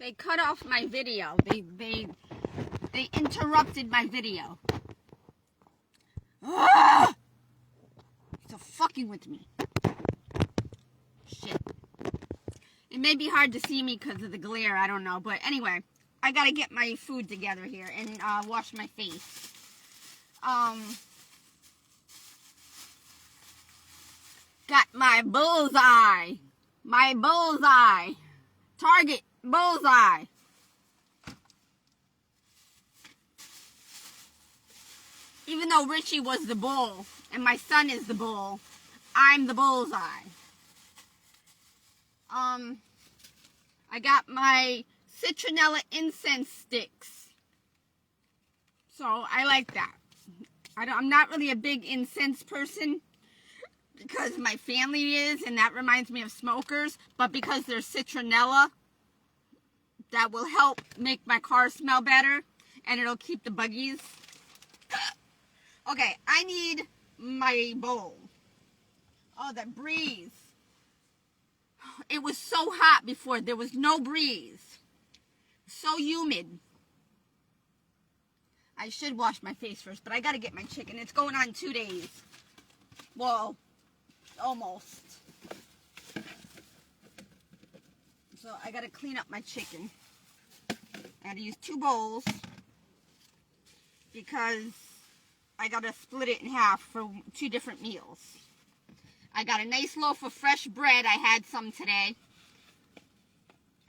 They cut off my video. They interrupted my video. Ugh! So fucking with me. Shit. It may be hard to see me because of the glare. I don't know. But anyway, I gotta get my food together here and wash my face. Got my bullseye. My bullseye. Target bullseye. Even though Richie was the bull and my son is the bull, I'm the bullseye. I got my citronella incense sticks. So I like that. I'm not really a big incense person because my family is, and that reminds me of smokers. But because there's citronella, that will help make my car smell better, and it'll keep the buggies. Okay, I need my bowl. Oh, that breeze. It was so hot before. There was no breeze. So humid. I should wash my face first, but I gotta get my chicken. It's going on 2 days. Well, almost. So I gotta clean up my chicken. I gotta use 2 bowls because I gotta split it in half for 2 different meals. I got a nice loaf of fresh bread. I had some today.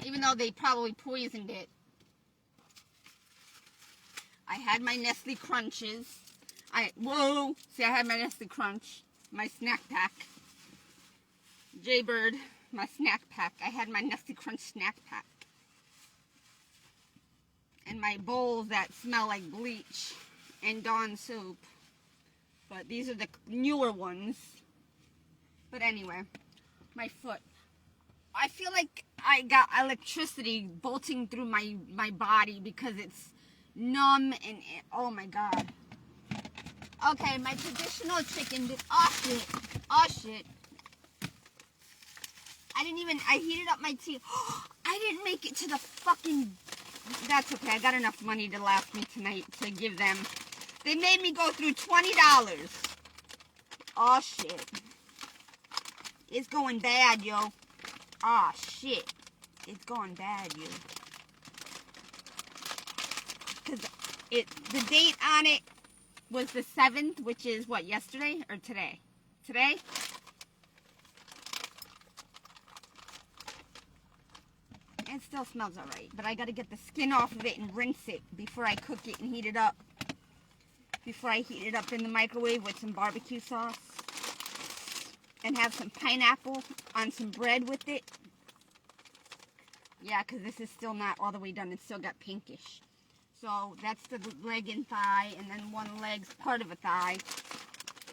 Even though they probably poisoned it. I had my Nestle Crunches. See, I had my Nestle Crunch. My snack pack. Jaybird, my snack pack. I had my Nestle Crunch snack pack. And my bowls that smell like bleach and Dawn soup. But these are the newer ones. But anyway, my foot. I feel like I got electricity bolting through my body because it's numb and oh my god. Okay, my traditional chicken. Oh shit. I heated up my tea. I didn't make it to the fucking... That's okay. I got enough money to last me tonight to give them. They made me go through $20. Oh shit. It's going bad, yo. Oh shit. It's going bad, yo. Because the date on it was the 7th, which is what, yesterday or today? Today? It still smells alright, but I gotta get the skin off of it and rinse it before I cook it and heat it up. Before I heat it up in the microwave with some barbecue sauce. And have some pineapple on some bread with it. Yeah, because this is still not all the way done. It's still got pinkish. So that's the leg and thigh, and then one leg's part of a thigh.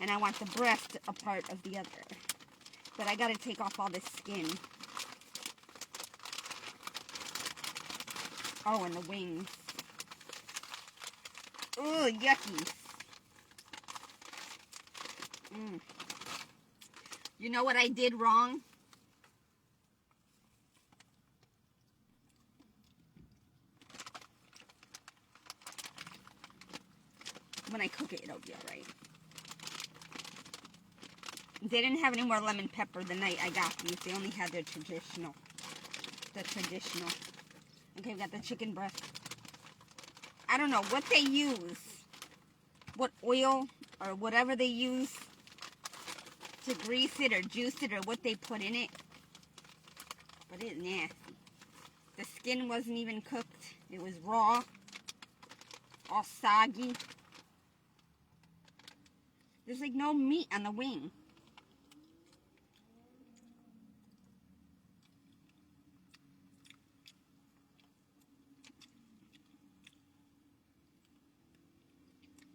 And I want the breast a part of the other. But I gotta take off all this skin. Oh, and the wings. Ugh, yucky. You know what I did wrong? When I cook it, it'll be alright. They didn't have any more lemon pepper the night I got these. They only had their traditional. Okay, we got the chicken breast. I don't know what they use. What oil or whatever they use to grease it or juice it or what they put in it. But it's nasty. The skin wasn't even cooked. It was raw. All soggy. There's like no meat on the wing.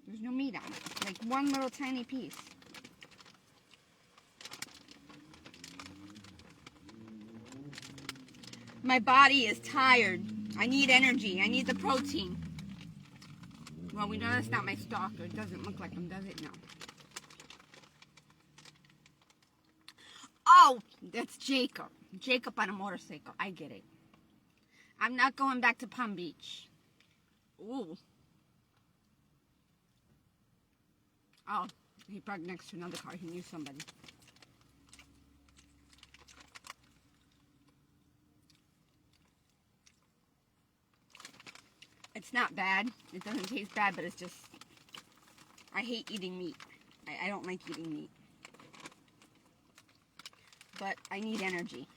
There's no meat on it. Like one little tiny piece. My body is tired. I need energy. I need the protein. Well, we know that's not my stalker. It doesn't look like him, does it? No. Oh, that's Jacob. Jacob on a motorcycle. I get it. I'm not going back to Palm Beach. Ooh. Oh, he parked next to another car. He knew somebody. It's not bad. It doesn't taste bad, but it's just... I hate eating meat. I don't like eating meat. But I need energy.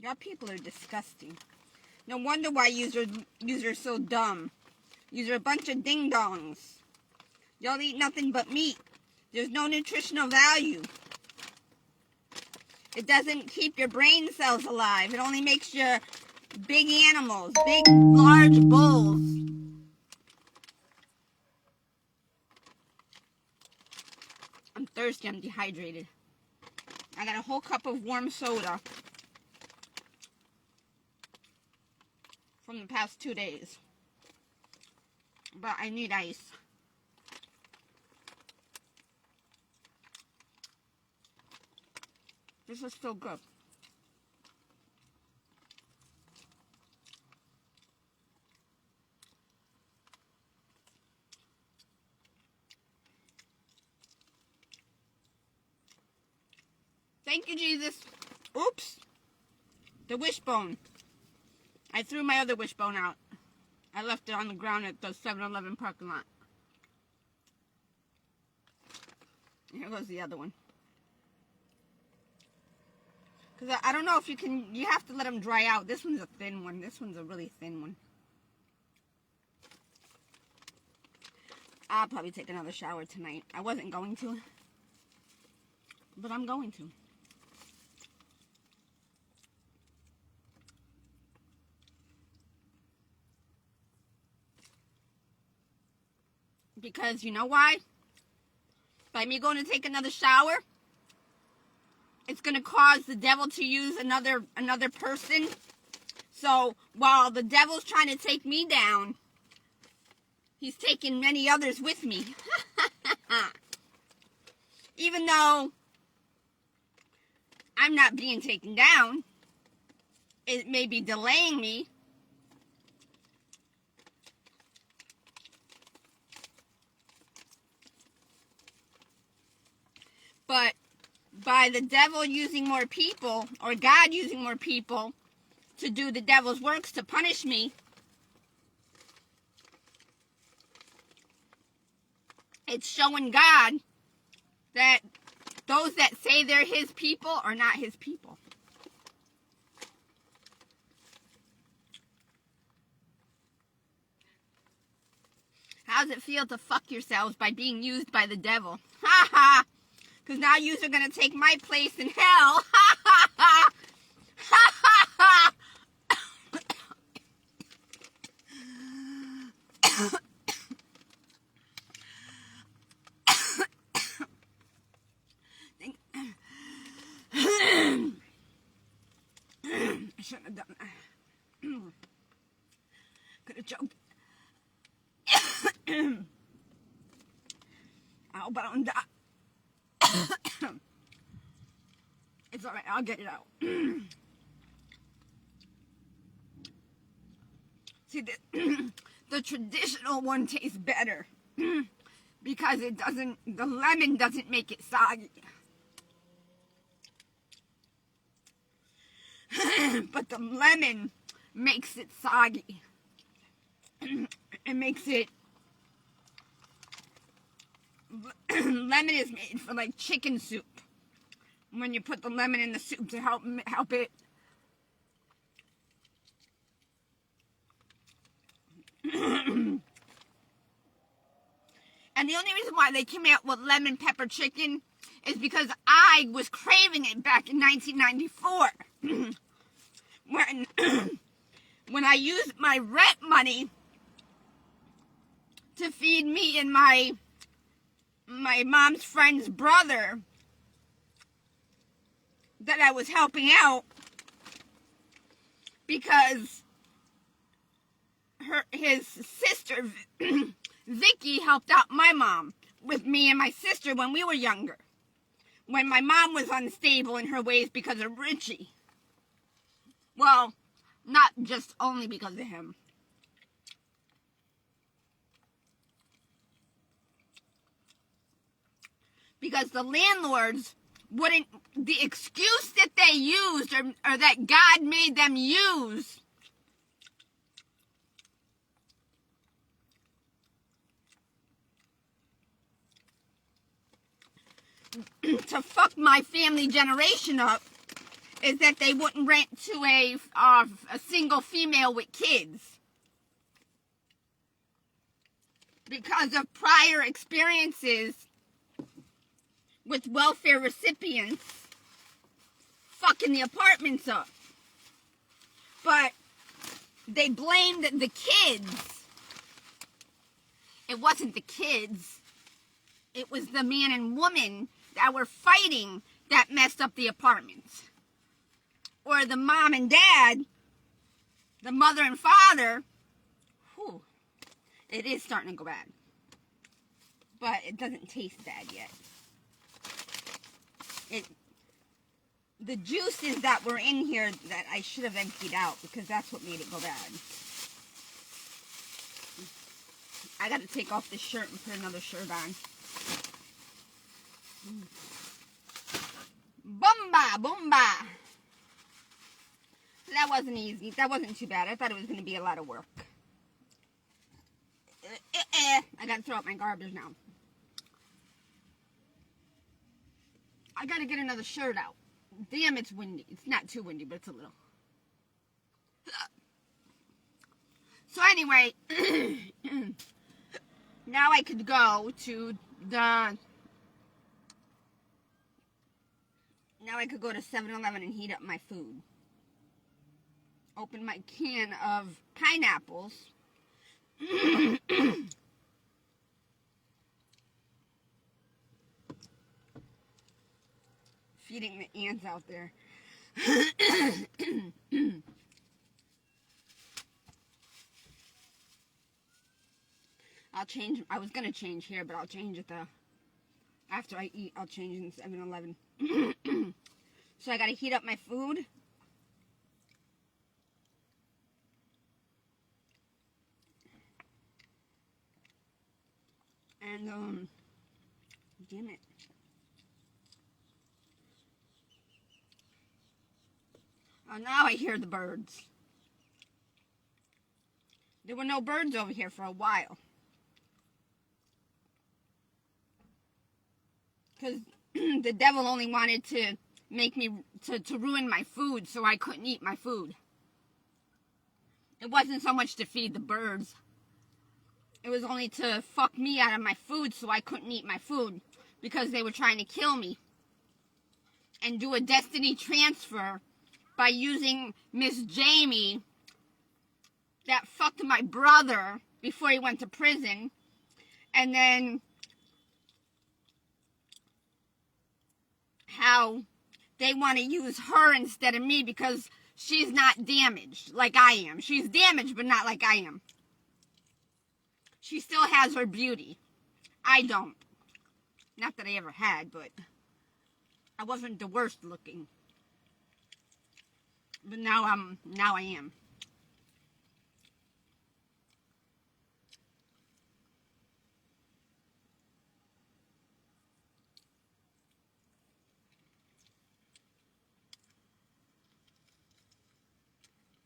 Y'all people are disgusting. No wonder why you're so dumb. You're a bunch of ding-dongs. Y'all eat nothing but meat. There's no nutritional value. It doesn't keep your brain cells alive. It only makes you big animals, big, large bulls. I'm thirsty. I'm dehydrated. I got a whole cup of warm soda from the past 2 days. But I need ice. This is still good. Thank you, Jesus. Oops. The wishbone. I threw my other wishbone out. I left it on the ground at the 7-Eleven parking lot. Here goes the other one. Because I don't know if you can... You have to let them dry out. This one's a thin one. This one's a really thin one. I'll probably take another shower tonight. I wasn't going to. But I'm going to. Because you know why? By me going to take another shower, it's going to cause the devil to use another person. So while the devil's trying to take me down, he's taking many others with me. Even though I'm not being taken down, it may be delaying me. But by the devil using more people, or God using more people to do the devil's works to punish me, it's showing God that those that say they're his people are not his people. How does it feel to fuck yourselves by being used by the devil? Ha ha! Because now yous are going to take my place in hell. Ha ha ha! Ha ha ha! I shouldn't have done that. Could have choked. I hope I don't die. It's alright, I'll get it out. See, the traditional one tastes better because the lemon doesn't make it soggy. But the lemon makes it soggy. It makes it... Lemon is made for like chicken soup. When you put the lemon in the soup to help it. And the only reason why they came out with lemon pepper chicken is because I was craving it back in 1994. When I used my rent money to feed me and my mom's friend's brother that I was helping out, because his sister Vicky helped out my mom with me and my sister when we were younger, when my mom was unstable in her ways because of Richie. Well, not just only because of him. Because the landlords wouldn't, the excuse that they used, or that God made them use, to fuck my family generation up, is that they wouldn't rent to a single female with kids. Because of prior experiences with welfare recipients fucking the apartments up. But they blamed the kids. It wasn't the kids. It was the man and woman that were fighting that messed up the apartments. Or the mom and dad, the mother and father. Whew, it is starting to go bad. But it doesn't taste bad yet. The juices that were in here that I should have emptied out, because that's what made it go bad. I gotta take off this shirt and put another shirt on. Boomba, boomba. That wasn't easy. That wasn't too bad. I thought it was going to be a lot of work. I gotta throw out my garbage now. I gotta get another shirt out. Damn, it's windy. It's not too windy, but it's a little. So anyway, now I could go to the... Now I could go to 7-Eleven and heat up my food. Open my can of pineapples. Feeding the ants out there. I'll change. I was gonna change here, but I'll change it after I eat. I'll change in 7-Eleven. So I gotta heat up my food. And damn it. Oh, now I hear the birds. There were no birds over here for a while. Because the devil only wanted to make me, to ruin my food so I couldn't eat my food. It wasn't so much to feed the birds. It was only to fuck me out of my food so I couldn't eat my food. Because they were trying to kill me. And do a destiny transfer by using Miss Jamie that fucked my brother before he went to prison. And then how they want to use her instead of me because she's not damaged like I am. She's damaged, but not like I am. She still has her beauty. I don't. Not that I ever had, but I wasn't the worst looking. But now I am.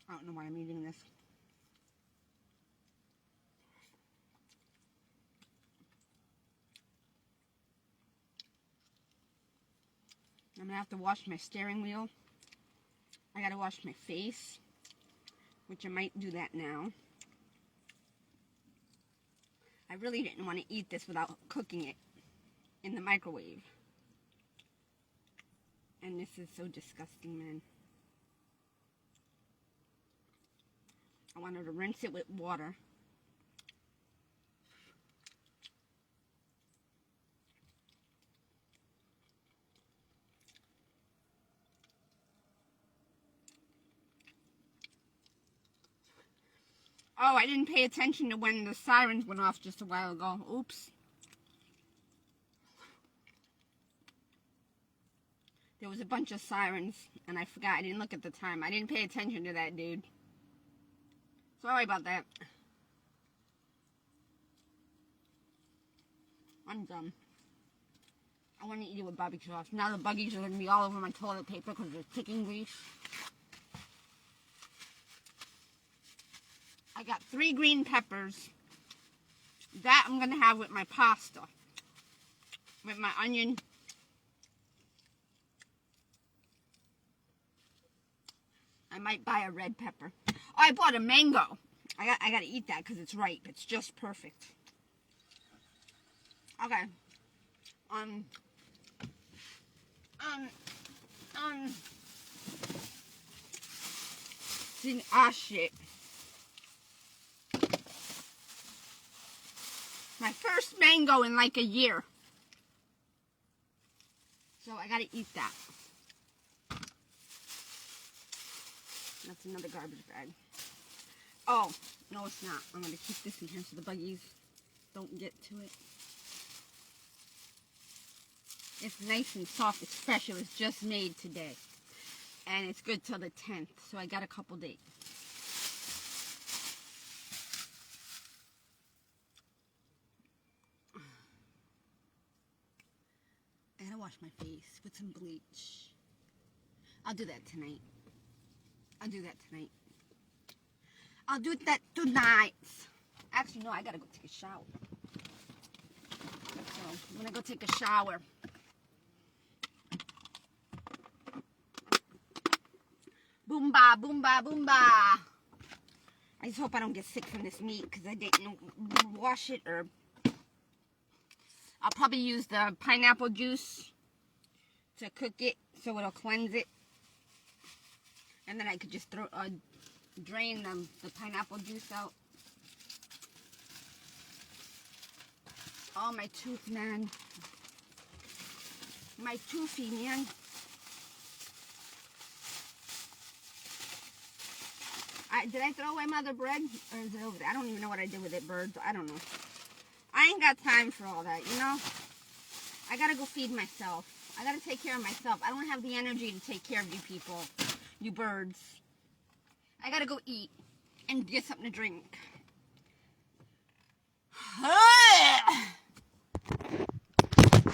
I don't know why I'm eating this. I'm gonna have to wash my steering wheel. I gotta wash my face, which I might do that now. I really didn't want to eat this without cooking it in the microwave. And this is so disgusting, man. I wanted to rinse it with water. Oh, I didn't pay attention to when the sirens went off just a while ago. Oops. There was a bunch of sirens, and I forgot. I didn't look at the time. I didn't pay attention to that, dude. Sorry about that. I'm done. I want to eat it with barbecue sauce. Now the buggies are going to be all over my toilet paper because there's chicken grease. I got 3 green peppers. That I'm going to have with my pasta. With my onion. I might buy a red pepper. Oh, I bought a mango. I got to eat that because it's ripe. It's just perfect. Okay. Shit. My first mango in like a year. So I gotta eat that. That's another garbage bag. Oh, no it's not. I'm gonna keep this in here so the buggies don't get to it. It's nice and soft. It's fresh. It was just made today. And it's good till the 10th. So I got a couple days. I gotta wash my face with some bleach. I'll do that tonight. I'll do that tonight. Actually, no, I gotta go take a shower. So I'm gonna go take a shower. Boomba, boomba, boomba. I just hope I don't get sick from this meat because I didn't wash it, or I'll probably use the pineapple juice to cook it so it'll cleanse it. And then I could just drain the pineapple juice out. Oh, my tooth, man. My toothy, man. Did I throw away my other bread? Or is it over there? I don't even know what I did with it, birds. I don't know. I ain't got time for all that, you know? I gotta go feed myself. I gotta take care of myself. I don't have the energy to take care of you people. You birds. I gotta go eat and get something to drink.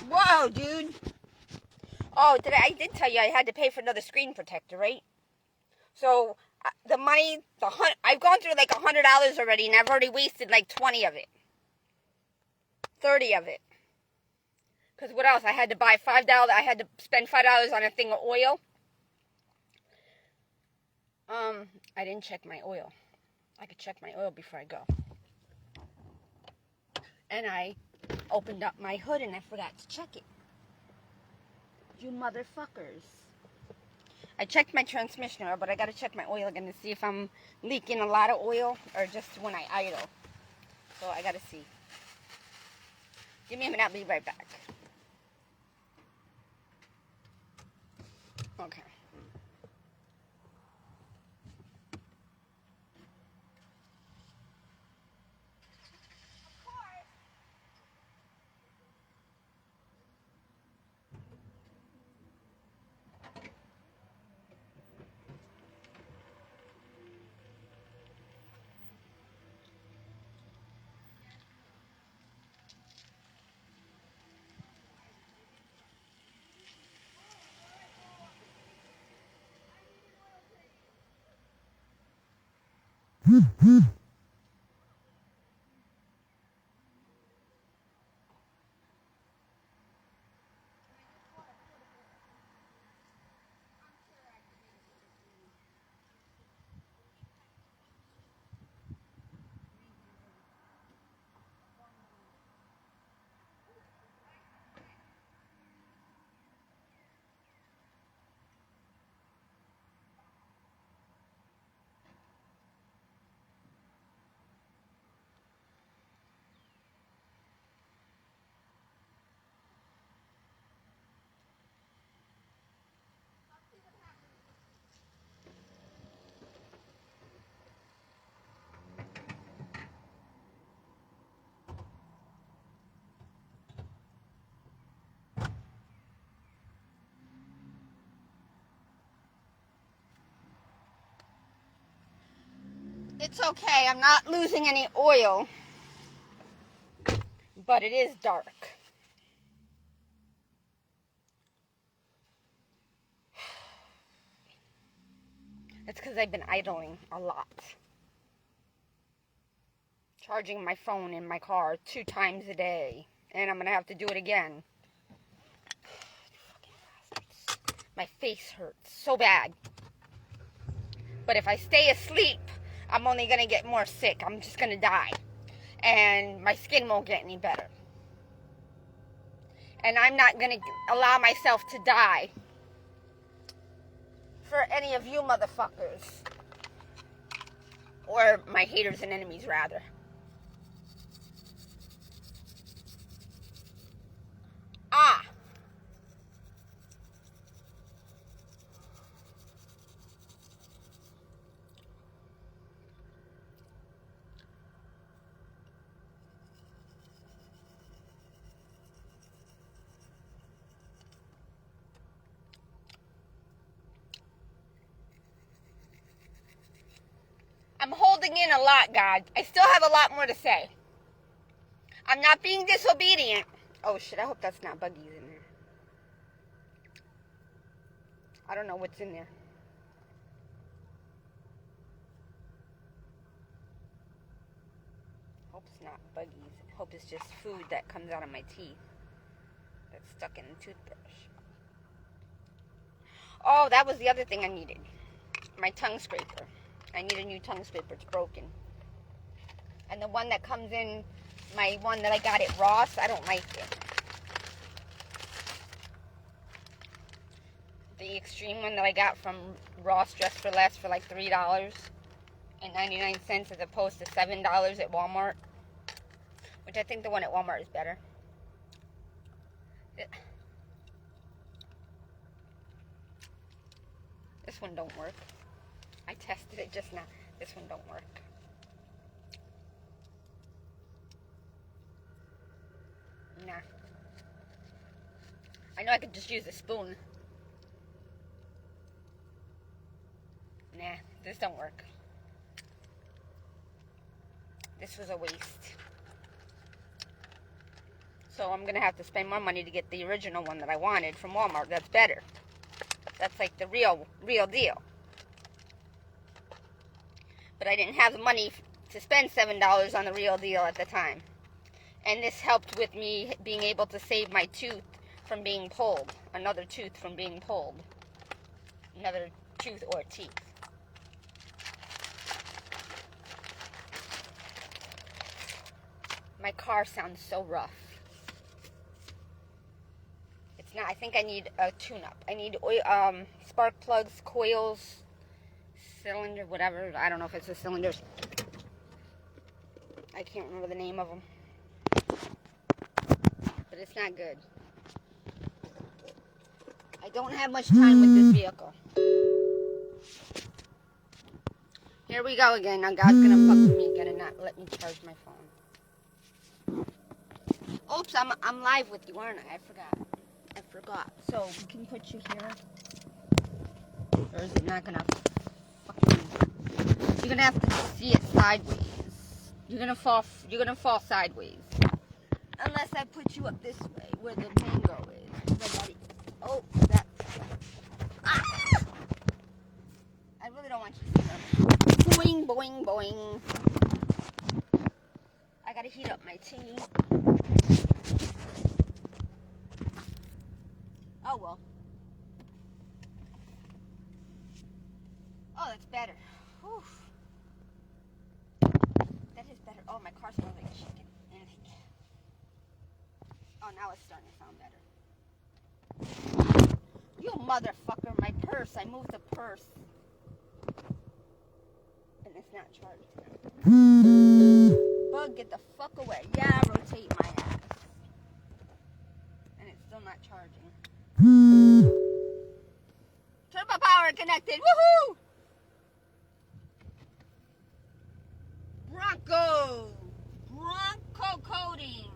Whoa, dude. Oh, I did tell you I had to pay for another screen protector, right? So the money, I've gone through like $100 already, and I've already wasted like 20 of it. 30 of it. Because what else? I had to buy $5. I had to spend $5 on a thing of oil. I didn't check my oil. I could check my oil before I go. And I opened up my hood and I forgot to check it. You motherfuckers. I checked my transmission oil, but I gotta check my oil again to see if I'm leaking a lot of oil or just when I idle. So I gotta see. Give me a minute, I'll be right back. Okay. It's okay, I'm not losing any oil, but it is dark. It's because I've been idling a lot. Charging my phone in my car 2 times a day, and I'm going to have to do it again. My face hurts so bad. But if I stay asleep, I'm only going to get more sick. I'm just going to die. And my skin won't get any better. And I'm not going to allow myself to die for any of you motherfuckers. Or my haters and enemies, rather. Ah! I'm holding in a lot, God. I still have a lot more to say. I'm not being disobedient. Oh shit, I hope that's not buggies in there. I don't know what's in there. Hope it's not buggies. Hope it's just food that comes out of my teeth. That's stuck in the toothbrush. Oh, that was the other thing I needed. My tongue scraper. I need a new tongue scraper. It's broken. And the one that comes in, my one that I got at Ross, I don't like it. The extreme one that I got from Ross Dress for Less for like $3.99 as opposed to $7 at Walmart. Which I think the one at Walmart is better. This one don't work. I tested it just now. This one don't work. Nah. I know I could just use a spoon. Nah, this don't work. This was a waste. So I'm gonna have to spend more money to get the original one that I wanted from Walmart. That's better. That's like the real deal. But I didn't have the money to spend $7 on the real deal at the time. And this helped with me being able to save my tooth from being pulled. Another tooth from being pulled. Another tooth or teeth. My car sounds so rough. It's not. I think I need a tune-up. I need oil, spark plugs, coils, cylinder, whatever. I don't know if it's the cylinders. I can't remember the name of them. But it's not good. I don't have much time with this vehicle. Here we go again. Now God's gonna fuck with me again and not let me charge my phone. Oops, I'm live with you, aren't I? I forgot. So we can put you here. Or is it not gonna fucking... You're gonna have to see it sideways. You're gonna fall sideways. Unless I put you up this way where the mango is. Oh, that. Ah! I really don't want you to see them. Boing, boing, boing. I gotta heat up my tea. Oh well. Oh, that's better. Whew. That is better. Oh, my car smells like chicken. Oh, now it's starting to sound better. You motherfucker, my purse. I moved the purse. And it's not charged now. Bug, get the fuck away. Yeah, rotate my ass. And it's still not charging. Turbo power connected. Woohoo! Bronco coating.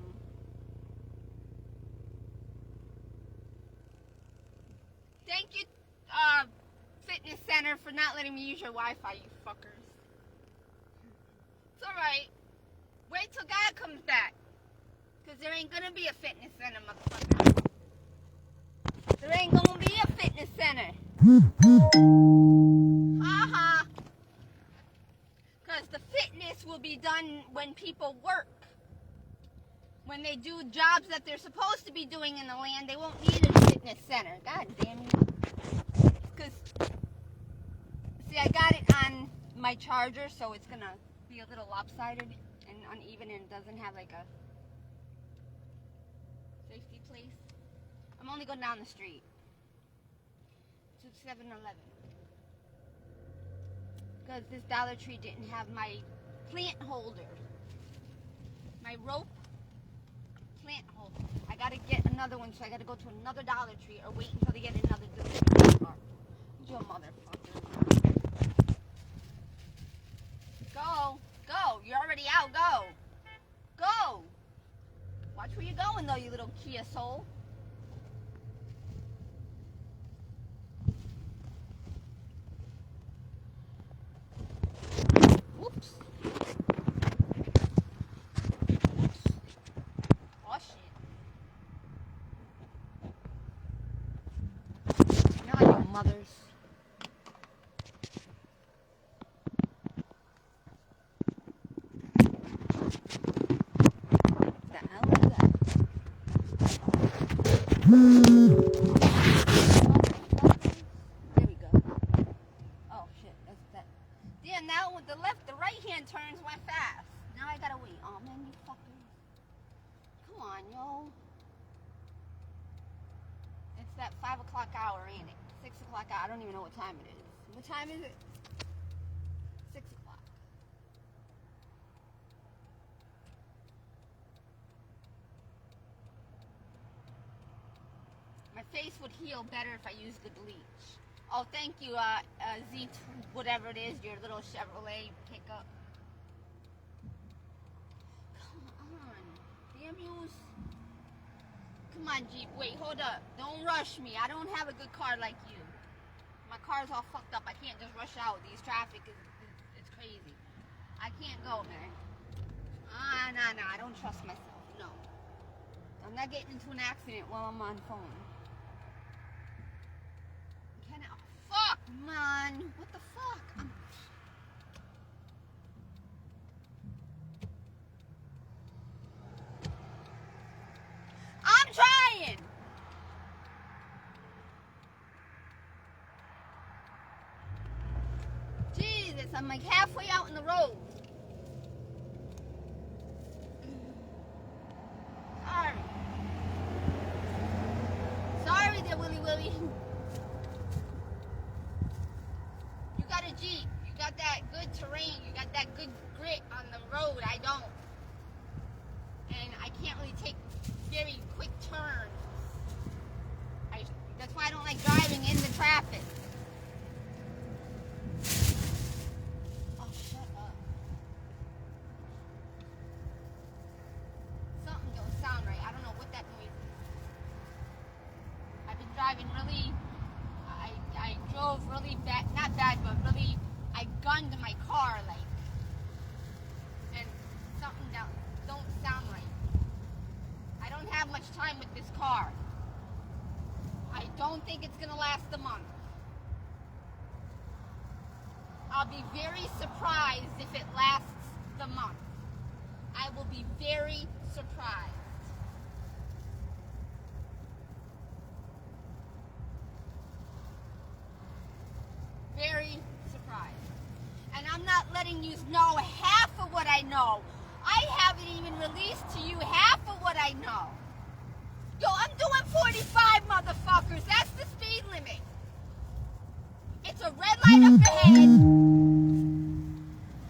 Thank you, fitness center, for not letting me use your Wi-Fi, you fuckers. alright. Wait till God comes back. Because there ain't gonna be a fitness center, motherfucker. There ain't gonna be a fitness center. Uh-huh. Because the fitness will be done when people work. When they do jobs that they're supposed to be doing in the land, they won't need a fitness center. God damn you. Because, see, I got it on my charger, so it's going to be a little lopsided and uneven, and it doesn't have like a safety place. I'm only going down the street to 7-Eleven. Because this Dollar Tree didn't have my plant holder. My rope plant holder. I gotta get another one, so I gotta go to another Dollar Tree or wait until they get another delivery car. You motherfucker. Go. Go. You're already out. Go. Go. Watch where you're going, though, you little Kia Soul. Whoops. Oh, shit. Now you mothers. The hell is that? There we go. Oh, shit. That's that. Yeah, now with the right hand turns went fast. Now I gotta wait. Oh, man, you fuckers. Come on, yo. It's that 5 o'clock hour, ain't it? 6 o'clock hour. I don't even know what time it is. What time is it? 6 o'clock. My face would heal better if I used the bleach. Oh, thank you, Z, whatever it is, your little Chevrolet pickup. Come on. Damn yous. Come on, Jeep. Wait, hold up. Don't rush me. I don't have a good car like you. My car's all fucked up. I can't just rush out. These traffic is it's crazy. I can't go, man. Nah. I don't trust myself. No. I'm not getting into an accident while I'm on phone. Fuck, man. What the fuck? I'm trying. Jesus, I'm like halfway out in the road. Sorry there, Willy Willy. You got a Jeep. You got that good terrain. You got that good grit on the road. I don't. And I can't really take very quick turns. That's why I don't like driving in the traffic. Oh, shut up. Something don't sound right. I don't know what that noise is. I've been driving really... I drove really bad, not bad, but really, I gunned my car, like, and something don't sound right. I don't have much time with this car. I don't think it's gonna last a month. I'll be very surprised if it lasts the month. I will be very surprised. Very surprised. And I'm not letting you know half of what I know. I haven't even released to you half of what I know. Yo, I'm doing 45, motherfuckers. That's the speed limit. It's a red light up ahead.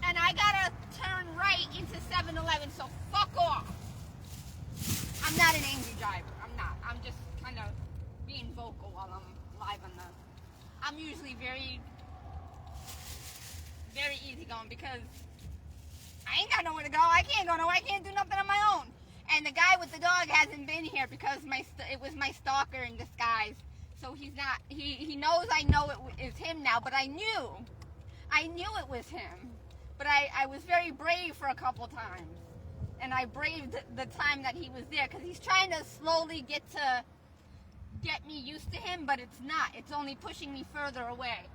And I gotta turn right into 7-Eleven, so fuck off. I'm not an angry driver. I'm not. I'm just kind of being vocal while I'm live on the... I'm usually very easygoing because I ain't got nowhere to go. I can't go nowhere. I can't do nothing on my own. And the guy with the dog hasn't been here because it was my stalker in disguise. So he's not. He knows I know it is him now, but I knew it was him. But I was very brave for a couple times. And I braved the time that he was there, because he's trying to slowly get me used to him, but it's not. It's only pushing me further away.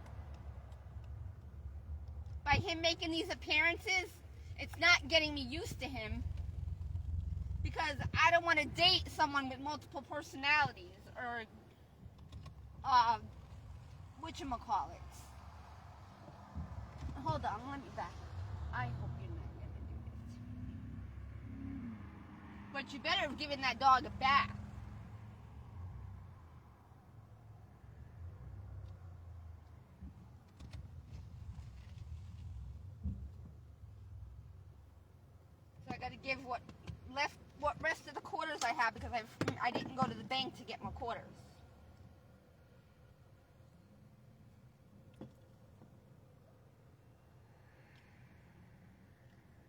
By him making these appearances, it's not getting me used to him, because I don't want to date someone with multiple personalities, or whatchamacallits. Hold on, let me back. I hope you're not going to do this. But you better have given that dog a bath. So I got to give what rest of the quarters I have, because I didn't go to the bank to get my quarters.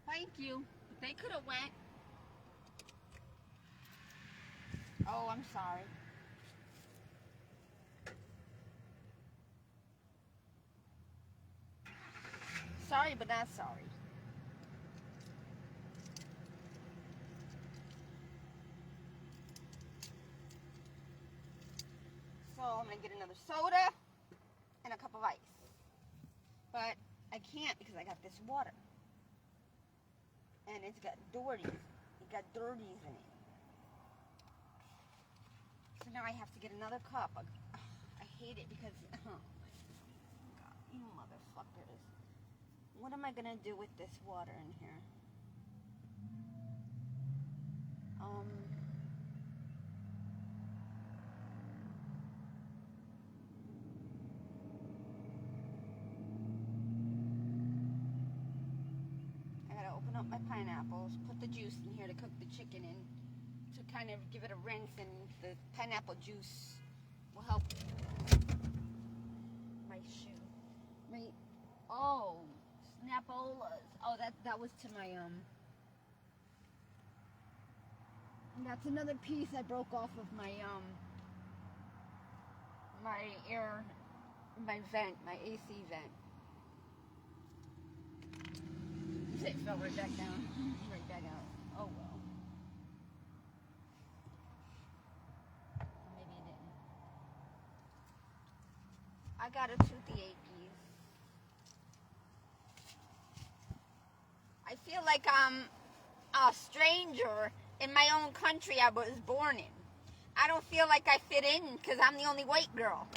Thank you. They could have went. Oh, I'm sorry. Sorry, but not sorry. So I'm going to get another soda and a cup of ice. But I can't, because I got this water. And it's got dirties. It got dirties in it. So now I have to get another cup. I hate it because, oh my God, you motherfuckers. What am I going to do with this water in here? I gotta open up my pineapples, put the juice in here to cook the chicken in, to kind of give it a rinse, and the pineapple juice will help my shoe. Oh, Snapolas. Oh, that was to my, that's another piece I broke off of my vent, my AC vent. It fell right back down. Right back out. Oh well. Maybe it didn't. I got a toothy ache. I feel like I'm a stranger in my own country I was born in. I don't feel like I fit in because I'm the only white girl.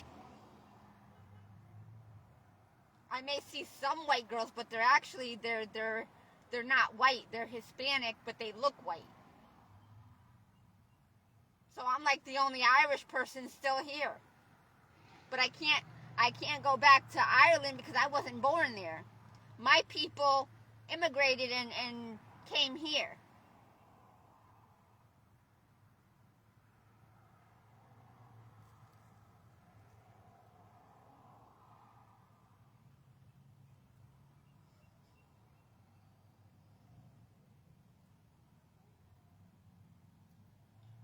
I may see some white girls, but they're actually they're not white. They're Hispanic, but they look white. So I'm like the only Irish person still here. But I can't go back to Ireland because I wasn't born there. My people immigrated and came here.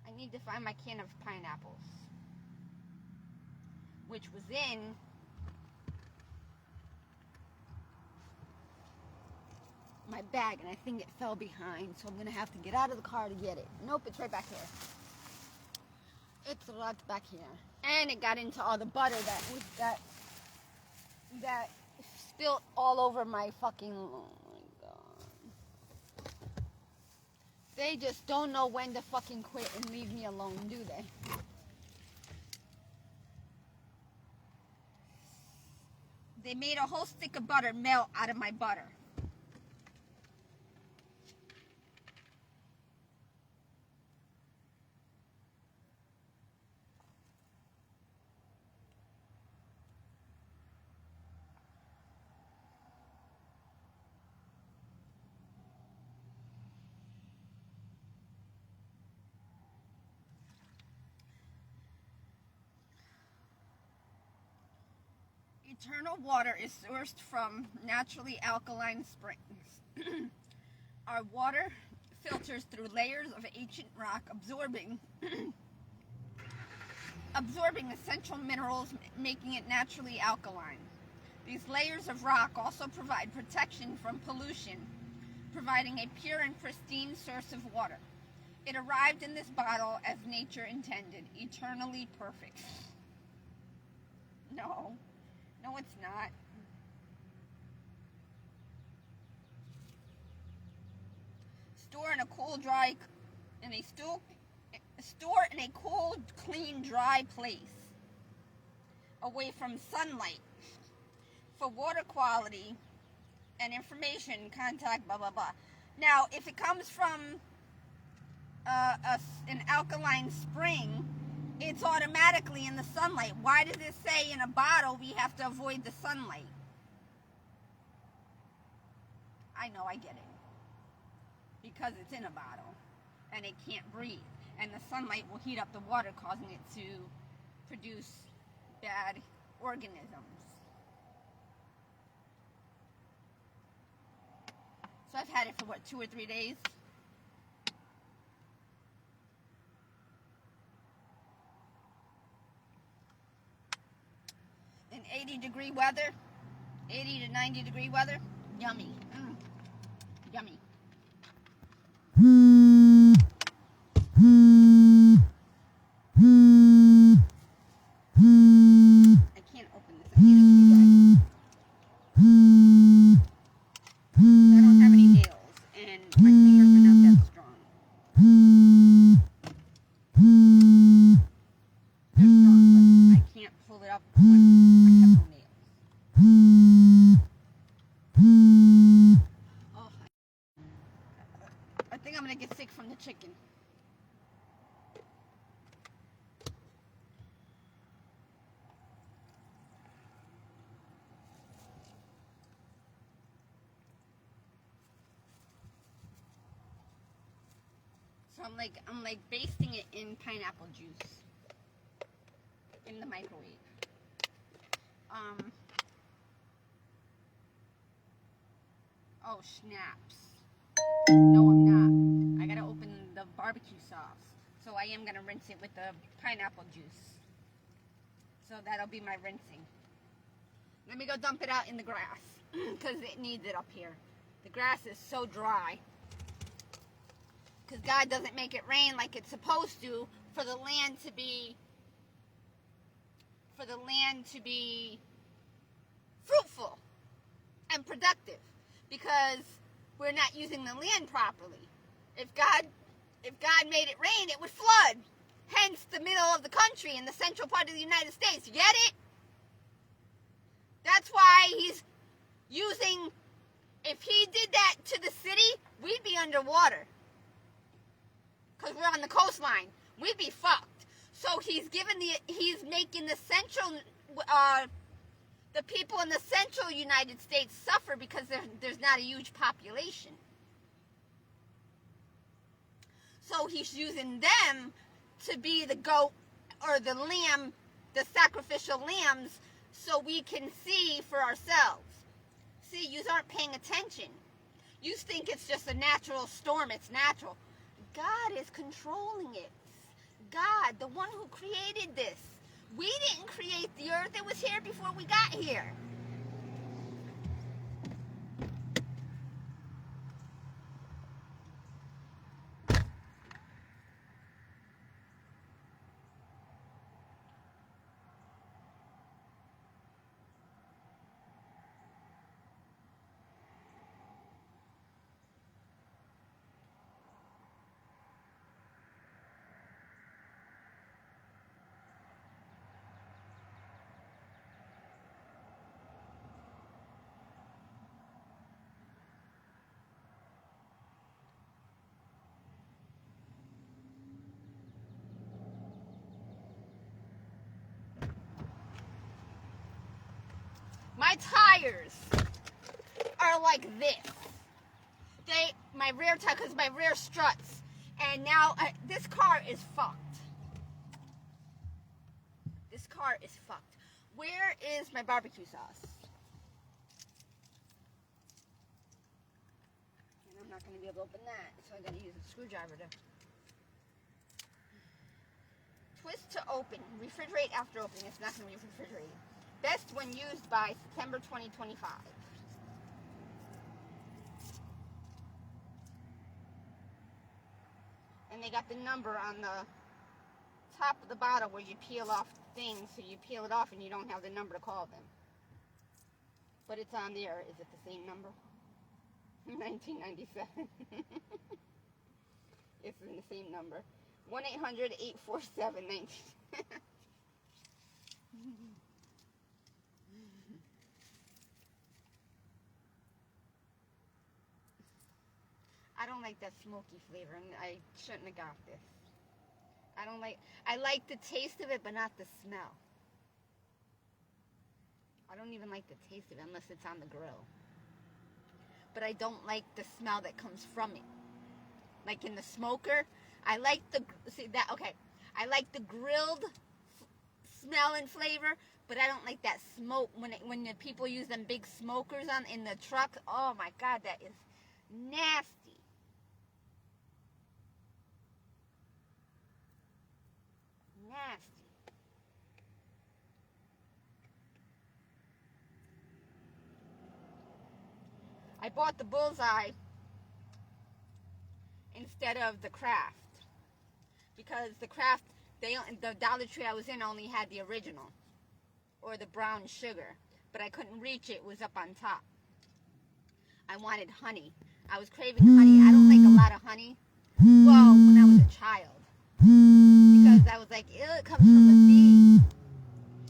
I need to find my can of pineapples, which was in my bag, and I think it fell behind, so I'm gonna have to get out of the car to get it. Nope, it's right back here. It's right back here, and it got into all the butter that spilled all over my fucking. Oh my God! They just don't know when to fucking quit and leave me alone, do they? They made a whole stick of butter melt out of my butter. Eternal water is sourced from naturally alkaline springs. Our water filters through layers of ancient rock, absorbing essential minerals, making it naturally alkaline. These layers of rock also provide protection from pollution, providing a pure and pristine source of water. It arrived in this bottle as nature intended, eternally perfect. No, it's not. Store in a cool, clean, dry place, away from sunlight. For water quality and information, contact blah blah blah. Now, if it comes from an alkaline spring, it's automatically in the sunlight. Why does it say in a bottle we have to avoid the sunlight? I know, I get it. Because it's in a bottle and it can't breathe, and the sunlight will heat up the water, causing it to produce bad organisms. So I've had it for 2 or 3 days. In 80-degree weather, 80 to 90-degree weather, yummy. Yummy. I can't open this. I need a screwdriver. I don't have any nails, and my fingers are not that strong. They're strong, but I can't pull it up when I have no nails. Oh, I think I'm gonna get sick from the chicken. So I'm like basting it in pineapple juice in the microwave. Oh, snaps. No, I'm not. I gotta open the barbecue sauce. So I am gonna rinse it with the pineapple juice. So that'll be my rinsing. Let me go dump it out in the grass, because it needs it up here. The grass is so dry. Because God doesn't make it rain like it's supposed to for the land to be fruitful and productive, because we're not using the land properly. If God made it rain, it would flood. Hence the middle of the country in the central part of the United States. You get it? That's why he's using, if he did that to the city, we'd be underwater. Because we're on the coastline. We'd be fucked. So he's making the central, the people in the central United States suffer because there's not a huge population. So he's using them to be the goat or the lamb, the sacrificial lambs, so we can see for ourselves. See, you aren't paying attention. You think it's just a natural storm. It's natural. God is controlling it. God, the one who created this. We didn't create the earth. It was here before we got here. My tires are like this. My rear tire, because my rear struts. And now this car is fucked. This car is fucked. Where is my barbecue sauce? And I'm not going to be able to open that, so I got to use a screwdriver to twist to open. Refrigerate after opening. It's not going to be refrigerated. Best when used by September 2025. And they got the number on the top of the bottle where you peel off things, so you peel it off and you don't have the number to call them. But it's on there. Is it the same number? 1997. It's in the same number. 1-800-847-19. I don't like that smoky flavor, and I shouldn't have got this. I like the taste of it, but not the smell. I don't even like the taste of it unless it's on the grill. But I don't like the smell that comes from it. Like in the smoker, I like the, I like the grilled smell and flavor, but I don't like that smoke when the people use them big smokers in the truck. Oh my God, that is nasty. Nasty. I bought the Bullseye instead of the Kraft because the Kraft, the Dollar Tree I was in only had the original or the brown sugar, but I couldn't reach it. It was up on top. I wanted honey. I was craving honey. I don't like a lot of honey. Well, when I was a child, because I was like, ew, it comes from a bee.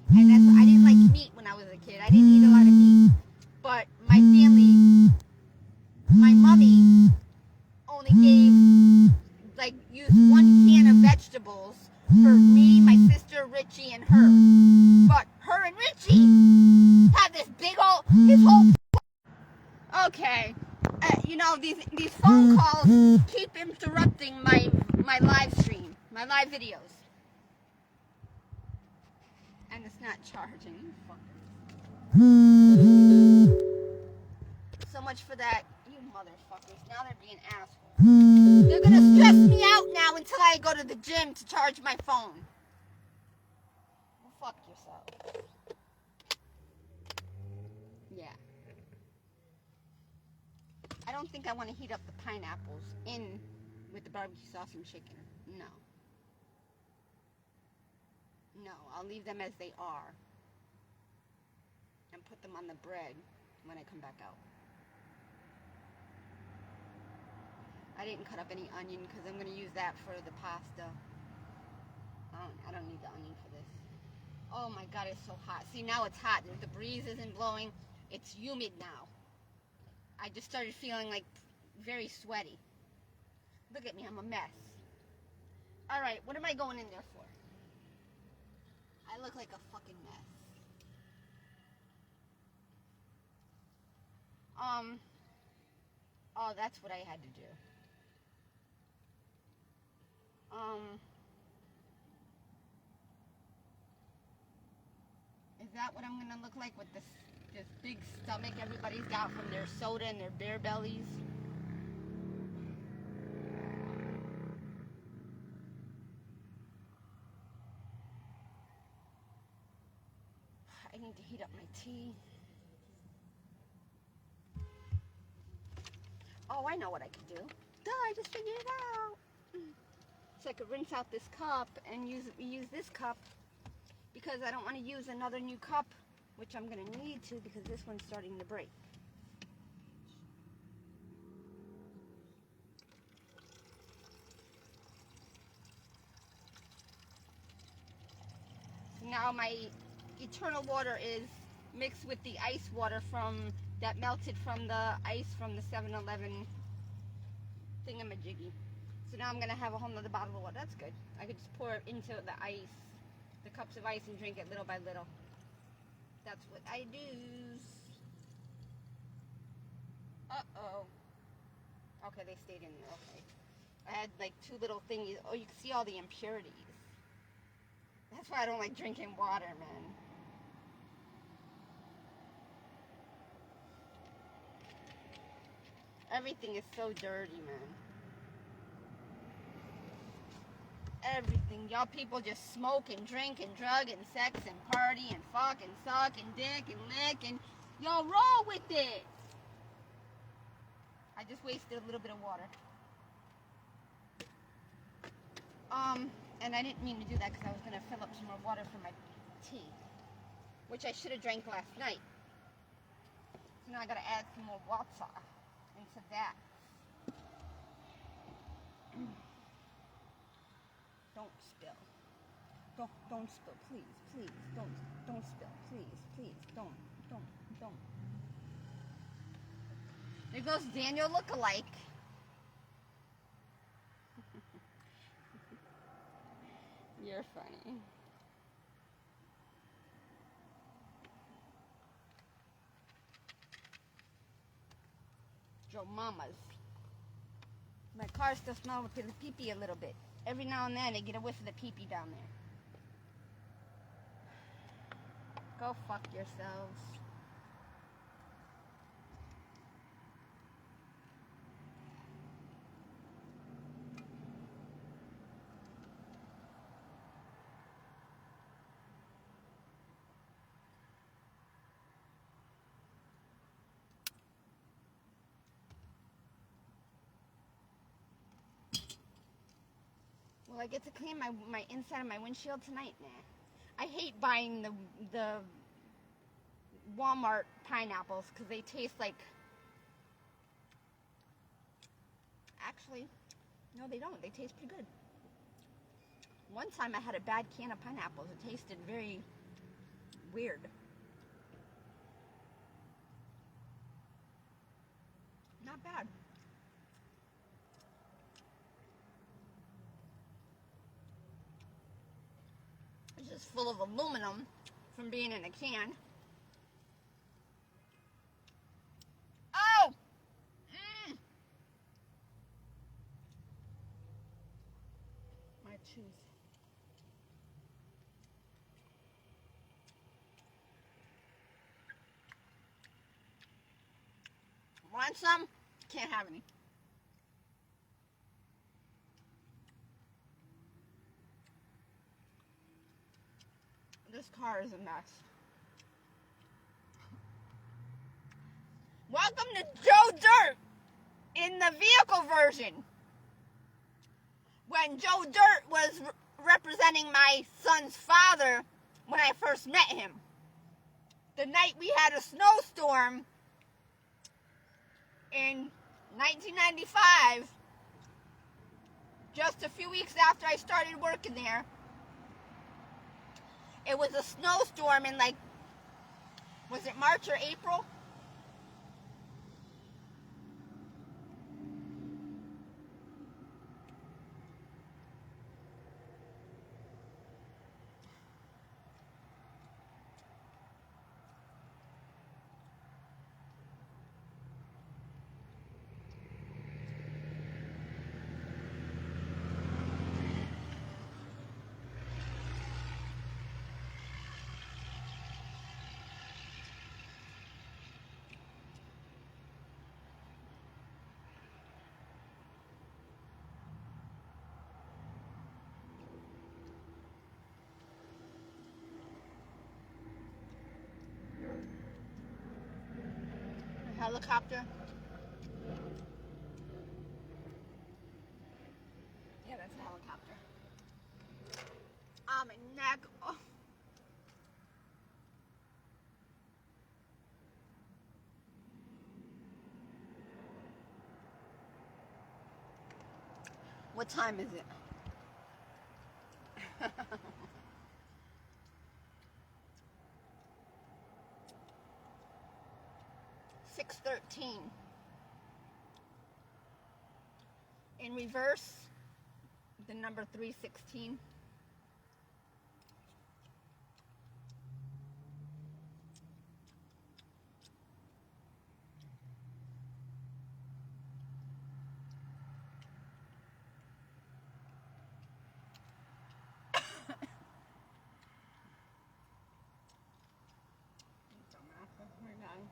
And that's I didn't like meat when I was a kid. I didn't eat a lot of meat. But my family, my mommy only used one can of vegetables for me, my sister, Richie, and her. But her and Richie had this big old, his whole. Okay, these phone calls keep interrupting my live stream, my live videos, and it's not charging. So much for that, you motherfuckers. Now they're being assholes. They're gonna stress me out now until I go to the gym to charge my phone. Well, fuck yourself. Yeah. I don't think I want to heat up the pineapples in with the barbecue sauce and chicken. No. No, I'll leave them as they are and put them on the bread when I come back out. I didn't cut up any onion because I'm going to use that for the pasta. I don't need the onion for this. Oh my God, it's so hot. See, now it's hot. The breeze isn't blowing. It's humid now. I just started feeling like very sweaty. Look at me, I'm a mess. All right, what am I going in there for? I look like a fucking mess. Oh, that's what I had to do. Is that what I'm gonna look like with this big stomach everybody's got from their soda and their bear bellies? I need to heat up my tea. Oh, I know what I could do. Duh, I just figured it out. So I could rinse out this cup and use this cup because I don't want to use another new cup, which I'm going to need to because this one's starting to break. So now my eternal water is mixed with the ice water that melted from the ice from the 7-Eleven thingamajiggy. So now I'm going to have a whole nother bottle of water. That's good. I could just pour it into the cups of ice and drink it little by little. That's what I do. Uh-oh. Okay, they stayed in there. Okay. I had like two little thingies. Oh, you can see all the impurities. That's why I don't like drinking water, man. Everything is so dirty, man. everything. Y'all people just smoke and drink and drug and sex and party and fuck and suck and dick and lick and y'all roll with it. I just wasted a little bit of water. And I didn't mean to do that because I was going to fill up some more water for my tea, which I should have drank last night. So now I got to add some more water into that. Don't spill. Don't spill, please. Don't spill, please. Don't. There goes Daniel lookalike. You're funny. Joe Mamas. My car still smells with the pee-pee a little bit. Every now and then I get a whiff of the pee-pee down there. Go fuck yourselves. Well, I get to clean my inside of my windshield tonight now. I hate buying the Walmart pineapples because they taste like... Actually, no they don't. They taste pretty good. One time I had a bad can of pineapples. It tasted very weird. Not bad. It's just full of aluminum from being in a can. Oh! My tooth. Want some? Can't have any. This car is a mess. Welcome to Joe Dirt in the vehicle version. When Joe Dirt was representing my son's father when I first met him. The night we had a snowstorm in 1995, just a few weeks after I started working there. It was a snowstorm in was it March or April? A helicopter. Yeah, that's a helicopter. Oh, my neck. Oh. What time is it? 6:13. In reverse, the number 316. We're done.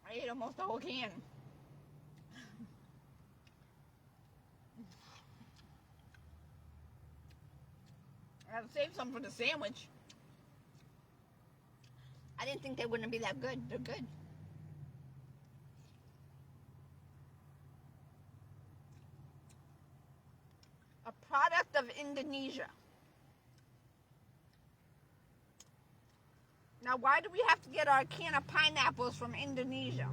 I ate almost the whole can. I had to save some for the sandwich. I didn't think they wouldn't be that good. They're good. A product of Indonesia. Now, why do we have to get our can of pineapples from Indonesia?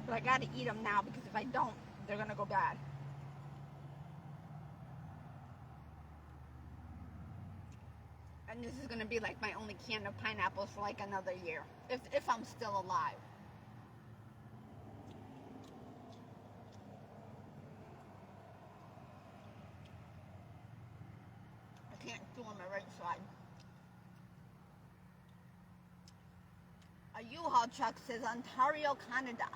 But I gotta eat them now because if I don't, they're gonna go bad. And this is gonna be like my only can of pineapples for like another year, if I'm still alive. I can't do on my right side. A U-Haul truck says Ontario, Canada.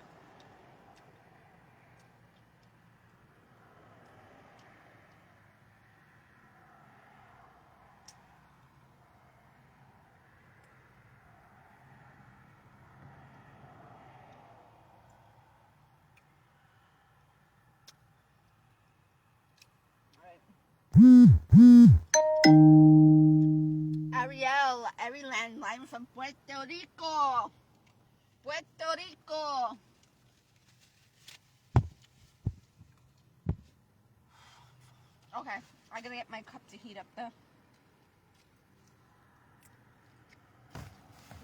Ariel live from Puerto Rico. Puerto Rico. Okay, I gotta get my cup to heat up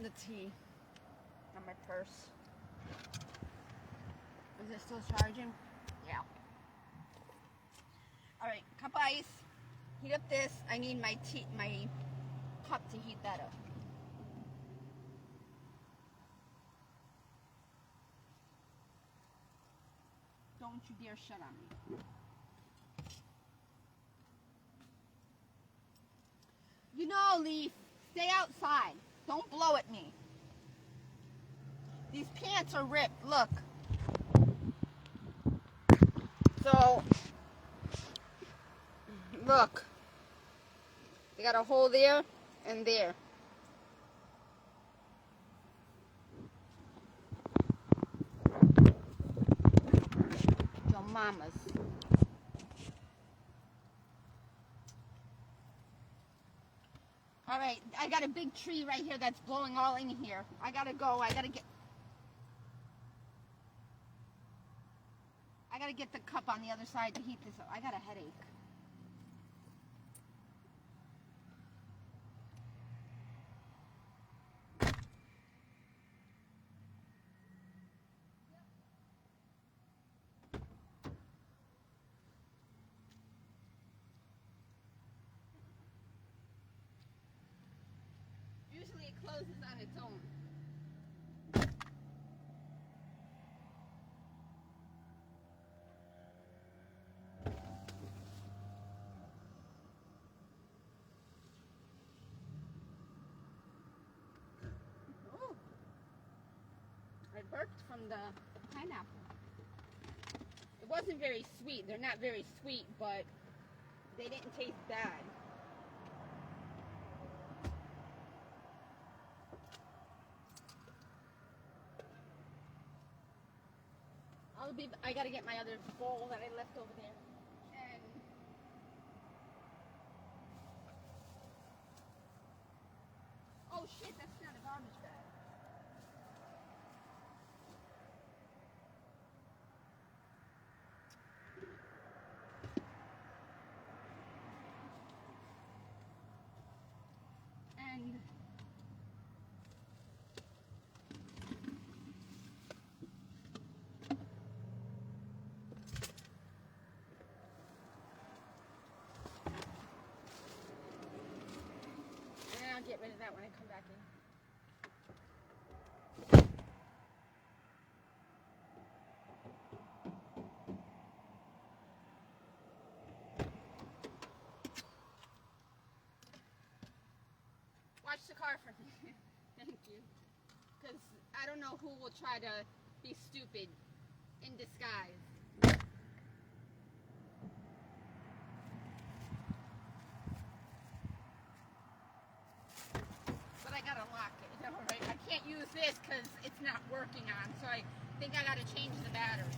the tea on my purse. Is it still charging? Yeah. Alright, cup of ice. Heat up this. I need my cup to heat that up. Don't you dare shut on me. You know, Leaf, stay outside. Don't blow at me. These pants are ripped. Look. So, look. They got a hole there and there. Your mama's. All right, I got a big tree right here that's blowing all in here. I gotta go. I gotta get the cup on the other side to heat this up. I got a headache. Usually it closes on its own. Ooh. I burped from the pineapple. It wasn't very sweet. They're not very sweet, but they didn't taste bad. I gotta get my other bowl that I left over there. And oh shit, that's not a garbage bag. And car for me. Thank you. Because I don't know who will try to be stupid in disguise. But I gotta lock it. Alright, I can't use this because it's not working on, so I think I gotta change the battery.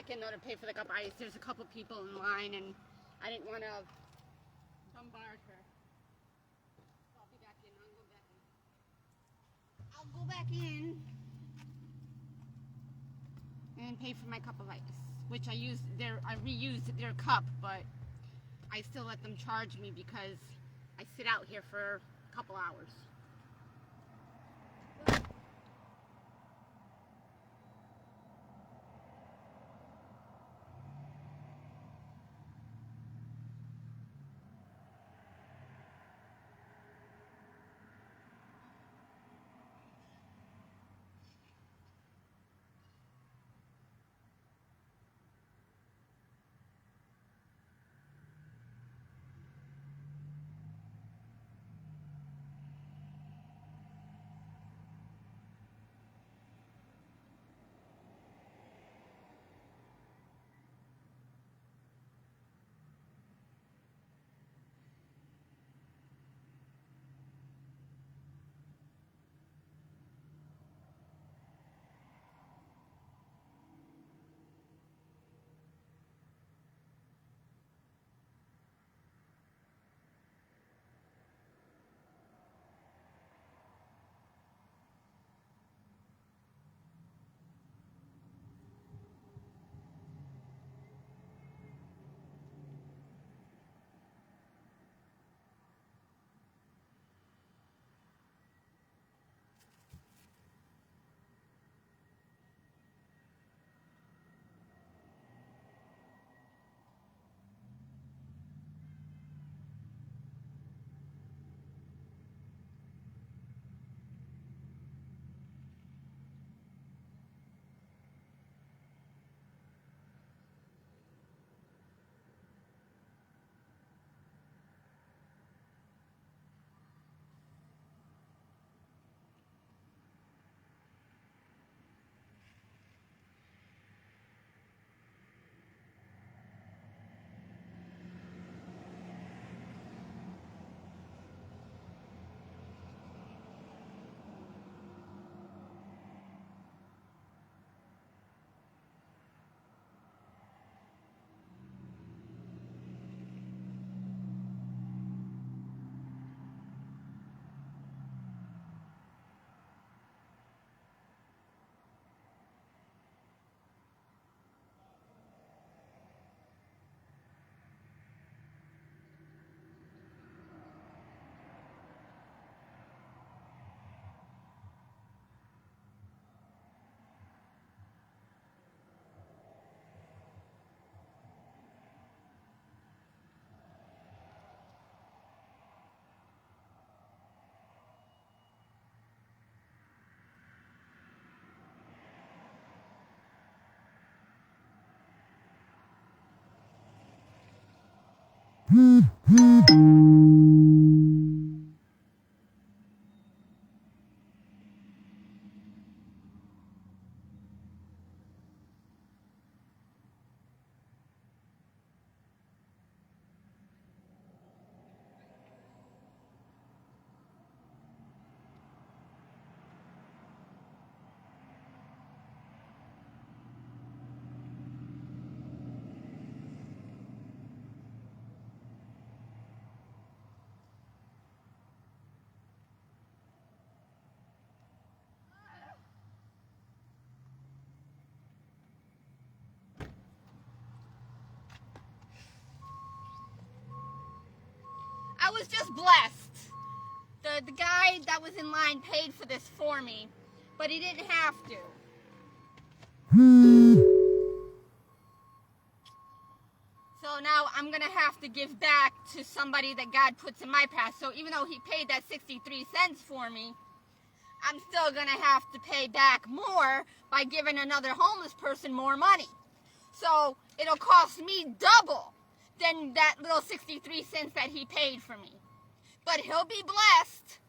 back in though to pay for the cup of ice. There's a couple people in line and I didn't want to bombard her. So I'll be back in. I'll go back in and pay for my cup of ice, which I reused their cup, but I still let them charge me because I sit out here for a couple hours. I was just blessed. The guy that was in line paid for this for me, but he didn't have to. So now I'm going to have to give back to somebody that God puts in my path. So even though he paid that 63 cents for me, I'm still going to have to pay back more by giving another homeless person more money. So it'll cost me double than that little 63 cents that he paid for me. But he'll be blessed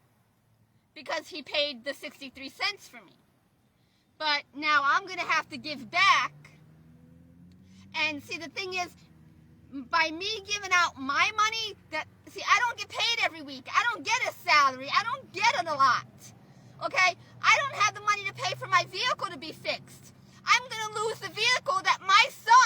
because he paid the 63 cents for me. But now I'm going to have to give back. And see, the thing is, by me giving out my money, I don't get paid every week. I don't get a salary. I don't get it a lot. Okay? I don't have the money to pay for my vehicle to be fixed. I'm going to lose the vehicle that my son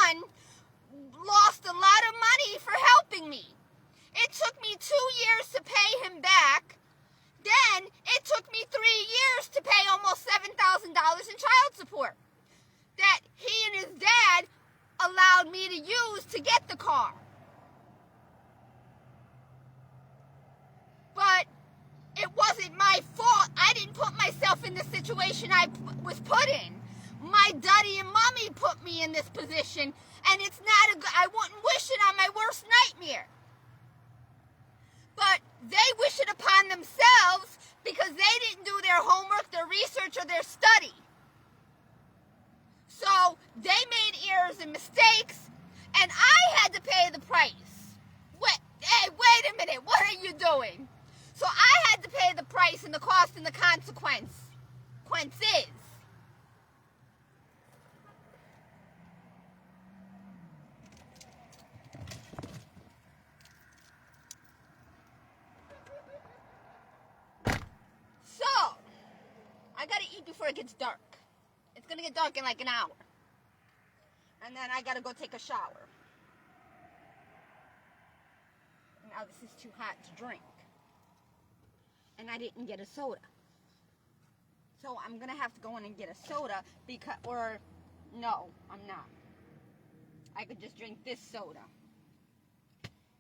to get the car. But it wasn't my fault. I didn't put myself in the situation I was put in. My daddy and mommy put me in this position, and it's not I wouldn't wish it on my worst nightmare. But they wish it upon themselves because they didn't do their homework, their research, or their study. So they made errors and mistakes, and I had to pay the price. Wait a minute, what are you doing? So I had to pay the price and the cost and the consequences. So, I gotta eat before it gets dark. It's gonna get dark in like an hour. And then I gotta go take a shower. Now this is too hot to drink. And I didn't get a soda. So I'm gonna have to go in and get a soda no, I'm not. I could just drink this soda.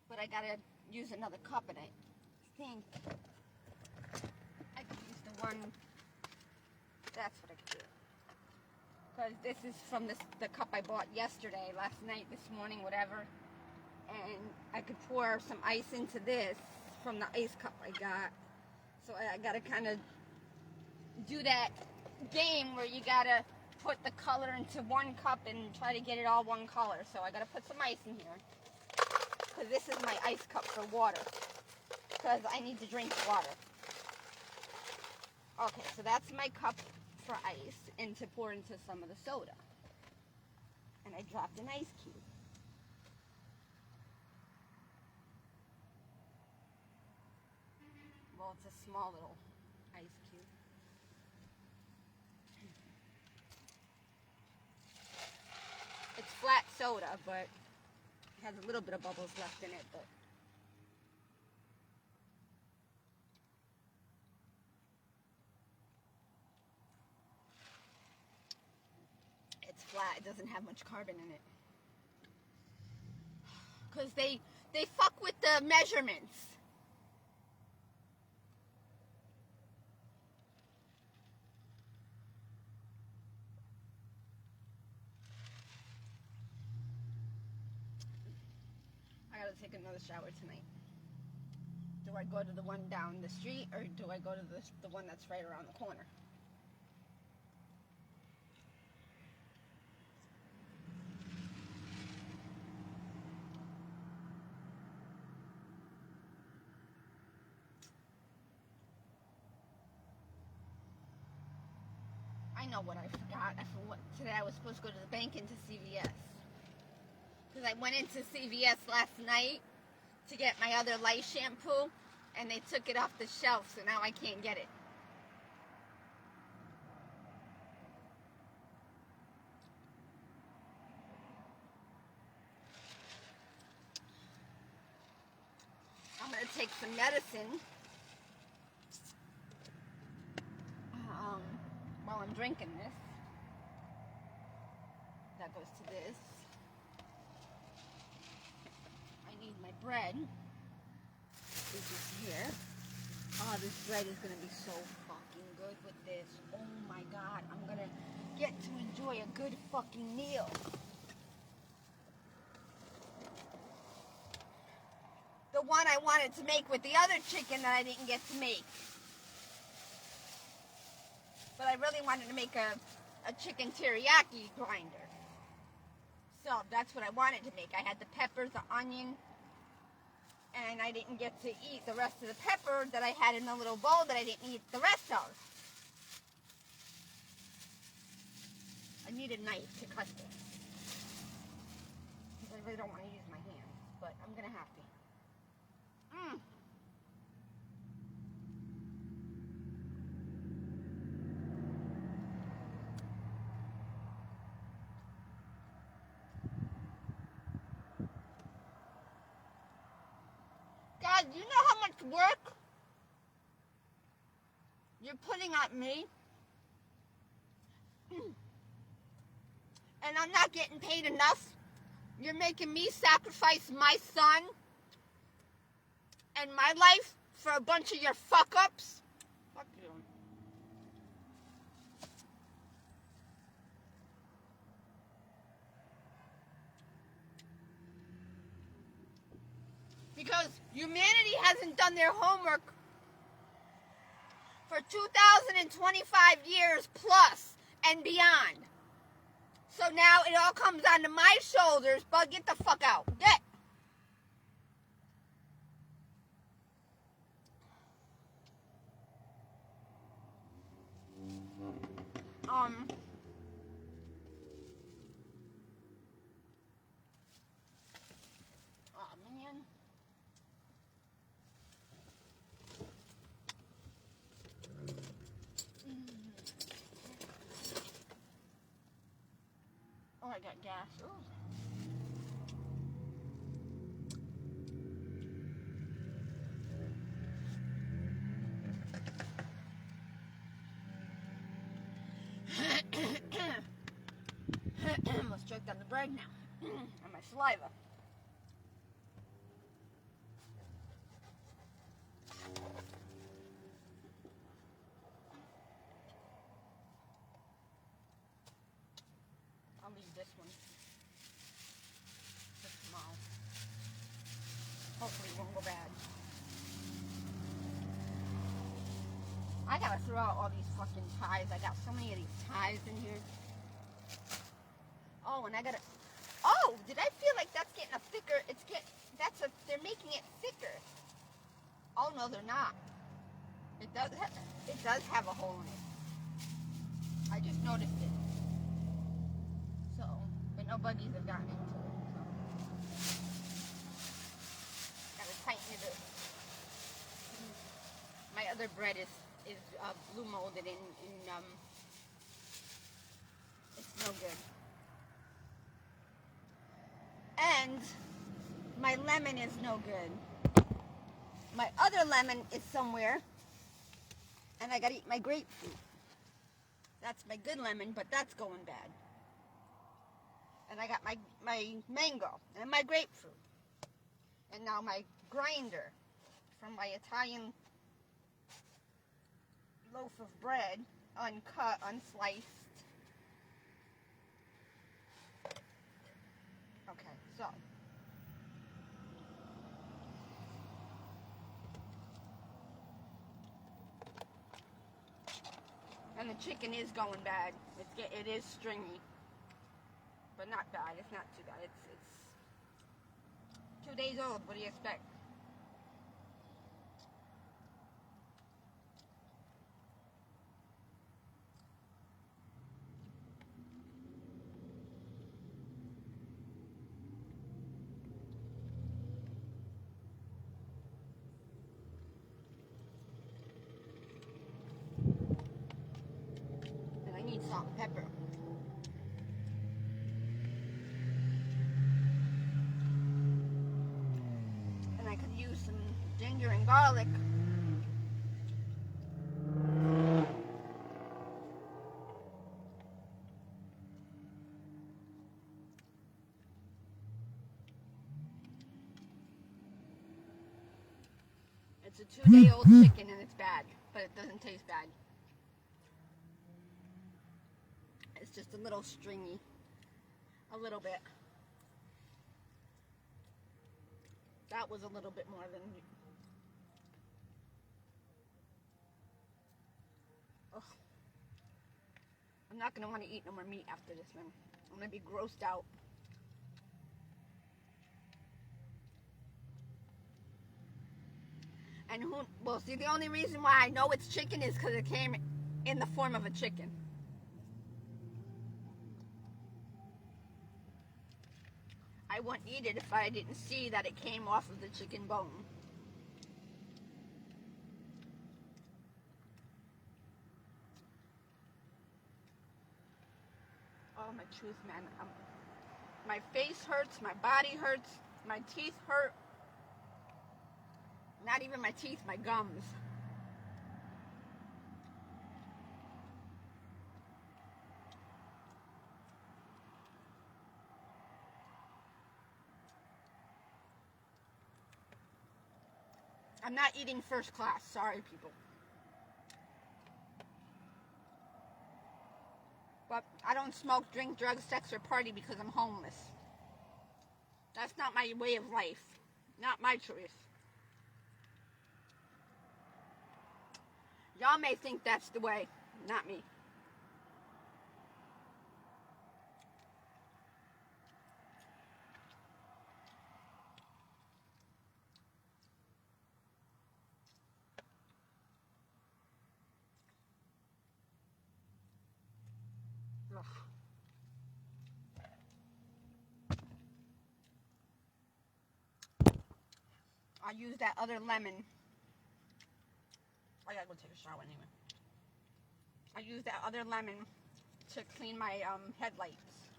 But I gotta use another cup, and I think I could use the one, that's what I could do. Because this is from the cup I bought yesterday, last night, this morning, whatever. And I could pour some ice into this from the ice cup I got. So I gotta kind of do that game where you gotta put the color into one cup and try to get it all one color. So I gotta put some ice in here. Because this is my ice cup for water. Because I need to drink water. Okay, so that's my cup for ice and to pour into some of the soda. And I dropped an ice cube. Well, it's a small little ice cube. It's flat soda, but it has a little bit of bubbles left in it, but it's flat. It doesn't have much carbon in it. Because they fuck with the measurements. I gotta take another shower tonight. Do I go to the one down the street, or do I go to the one that's right around the corner? I know what I forgot. Today I was supposed to go to the bank into CVS. Because I went into CVS last night to get my other light shampoo, and they took it off the shelf, so now I can't get it. I'm going to take some medicine while I'm drinking this. That goes to this. I need my bread. This is here. Oh, this bread is going to be so fucking good with this. Oh my god, I'm going to get to enjoy a good fucking meal. The one I wanted to make with the other chicken that I didn't get to make. But I really wanted to make a chicken teriyaki grinder. So that's what I wanted to make. I had the peppers, the onion, and I didn't get to eat the rest of the pepper that I had in a little bowl that I didn't eat the rest of. I need a knife to cut this. Because I really don't want to use my hands, but I'm going to have to. God, you know how much work you're putting on me? And I'm not getting paid enough You're making me sacrifice my son and my life for a bunch of your fuck-ups? Fuck you. Because humanity hasn't done their homework for 2,025 years plus and beyond. So now it all comes onto my shoulders, but get the fuck out. Get. Oh man. Oh, I got gas. Ooh. Almost choked on the bread now. And my saliva. I'll leave this one. It's small. Hopefully it won't go bad. I gotta throw out all these fucking ties. I got so many of these ties in here. Oh, and I gotta... Oh, did I feel like that's getting a thicker... They're making it thicker. Oh, no, they're not. It does have a hole in it. I just noticed it. So, but no buggies have gotten into it. So. Gotta tighten it up. My other bread is blue molded and it's no good. And my lemon is no good. My other lemon is somewhere, and I gotta eat my grapefruit. That's my good lemon, but that's going bad. And I got my mango and my grapefruit. And now my grinder from my Italian loaf of bread, uncut, unsliced. Okay, so. And the chicken is going bad. It is stringy, but not bad. It's not too bad. It's 2 days old. What do you expect? And I need salt and pepper. And I could use some ginger and garlic. It's a 2-day-old chicken and it's bad, but it doesn't taste bad. It's just a little stringy. A little bit. That was a little bit more than... Ugh. I'm not going to want to eat no more meat after this one. I'm going to be grossed out. And well, see, the only reason why I know it's chicken is because it came in the form of a chicken. I wouldn't eat it if I didn't see that it came off of the chicken bone. Oh, my truth, man. My face hurts, my body hurts, my teeth hurt. Not even my teeth, my gums. I'm not eating first class. Sorry, people. But I don't smoke, drink, drug, sex, or party because I'm homeless. That's not my way of life. Not my choice. Y'all may think that's the way. Not me. Ugh. I use that other lemon. I gotta go take a shower anyway. I use that other lemon to clean my headlights.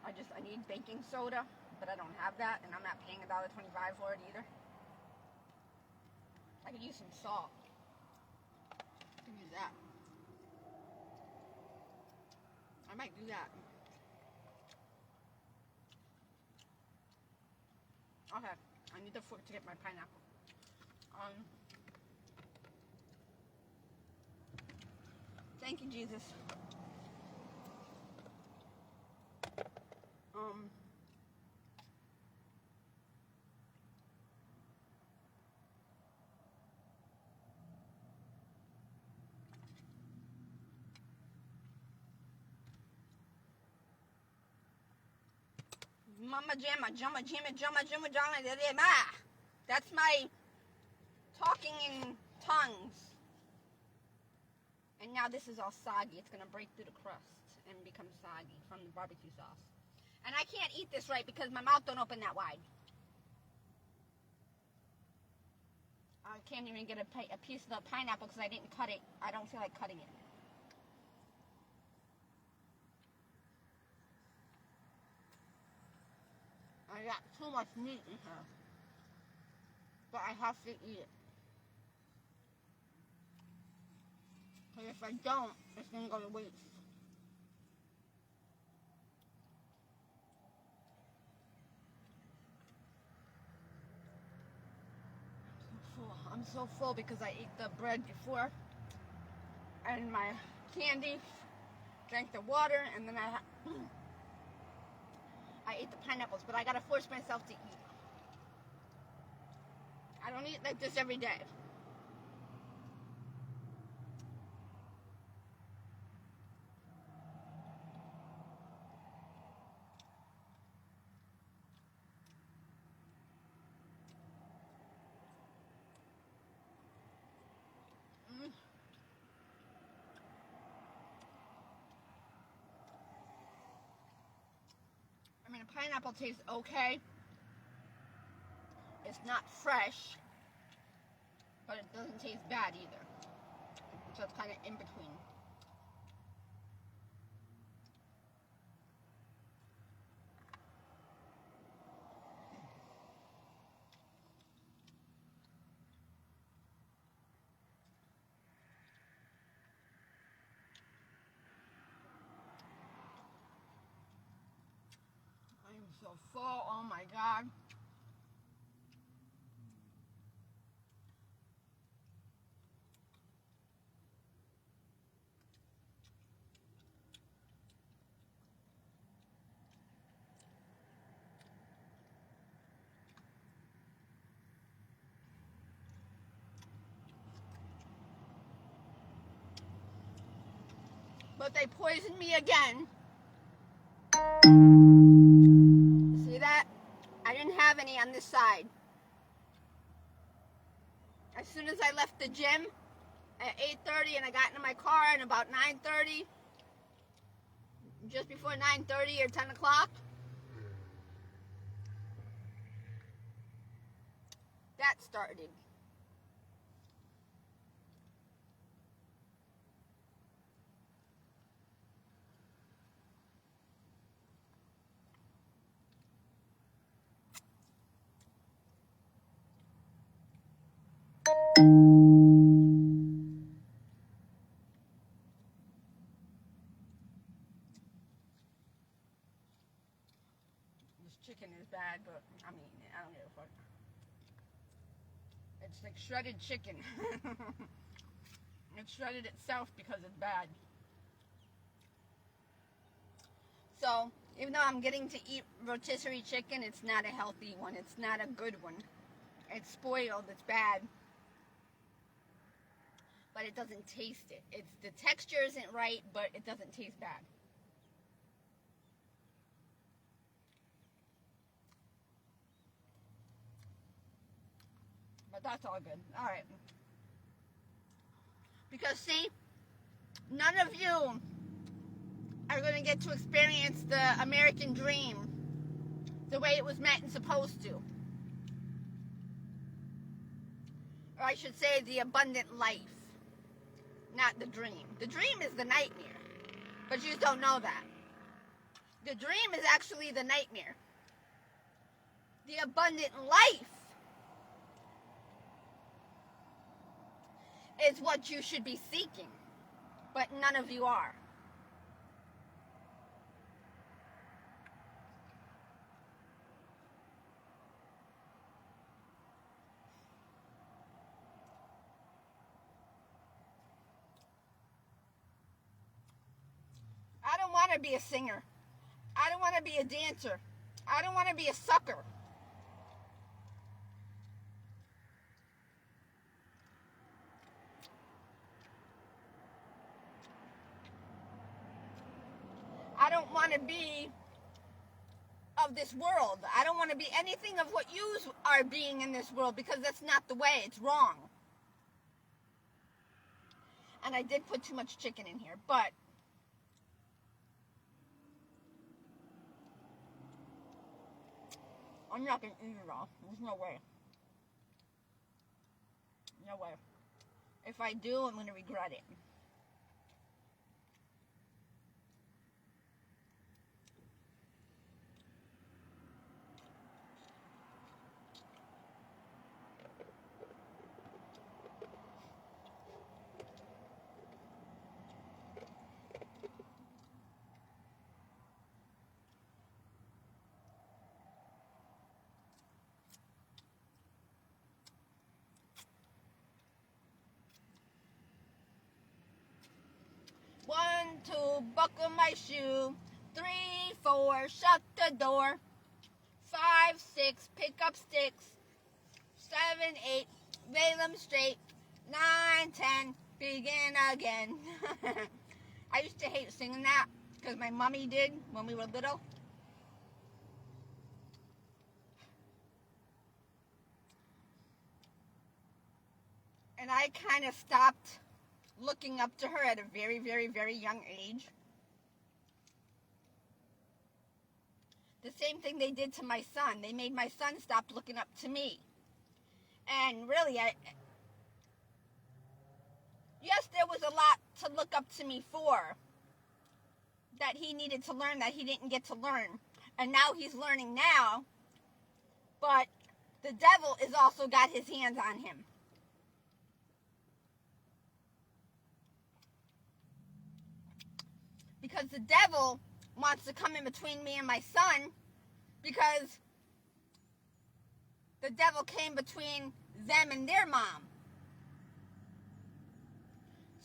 I need baking soda, but I don't have that, and I'm not paying $1.25 for it either. I could use some salt. I can use that. I might do that. Okay, I need the fork to get my pineapple. Thank you, Jesus. Mama jamma, jamma, jamma, jamma, jamma, jamma, jamma. That's my talking in tongues. And now this is all soggy. It's gonna break through the crust and become soggy from the barbecue sauce. And I can't eat this right because my mouth don't open that wide. I can't even get a piece of the pineapple because I didn't cut it. I don't feel like cutting it. I got too much meat in here. But I have to eat it. Because if I don't, it's going to go to waste. I'm so full because I ate the bread before. And my candy. Drank the water. And then I ate the pineapples. But I got to force myself to eat. I don't eat like this every day. I mean, a pineapple tastes okay. It's not fresh, but it doesn't taste bad either. So it's kind of in between. I am so full. Oh my God. But they poisoned me again. See that? I didn't have any on this side. As soon as I left the gym at 8:30 and I got into my car at about 9:30, just before 9:30 or 10 o'clock, that started. This chicken is bad, but I'm eating it. I don't give a fuck. It's like shredded chicken. It's shredded itself because it's bad. So, even though I'm getting to eat rotisserie chicken, it's not a healthy one. It's not a good one. It's spoiled. It's bad. But it doesn't taste it. It's the texture isn't right, but it doesn't taste bad. But that's all good. All right. Because see, none of you are going to get to experience the American dream the way it was meant and supposed to. Or I should say the abundant life, not the dream. The dream is the nightmare, but you just don't know that. The dream is actually the nightmare. The abundant life is what you should be seeking, but none of you are. I don't want to be a singer. I don't want to be a dancer. I don't want to be a sucker. I don't want to be of this world. I don't want to be anything of what you are being in this world, because that's not the way. It's wrong. And I did put too much chicken in here, but I'm not going to eat it all. There's no way. No way. If I do, I'm going to regret it. One, two, buckle my shoe. 3, 4, shut the door. 5, 6, pick up sticks. 7, 8, lay them straight. 9, 10, begin again. I used to hate singing that because my mommy did when we were little. And I kind of stopped looking up to her at a very, very, very young age. The same thing they did to my son. They made my son stop looking up to me. And really, yes, there was a lot to look up to me for that he needed to learn that he didn't get to learn. And now he's learning now. But the devil has also got his hands on him. Because the devil wants to come in between me and my son, because the devil came between them and their mom.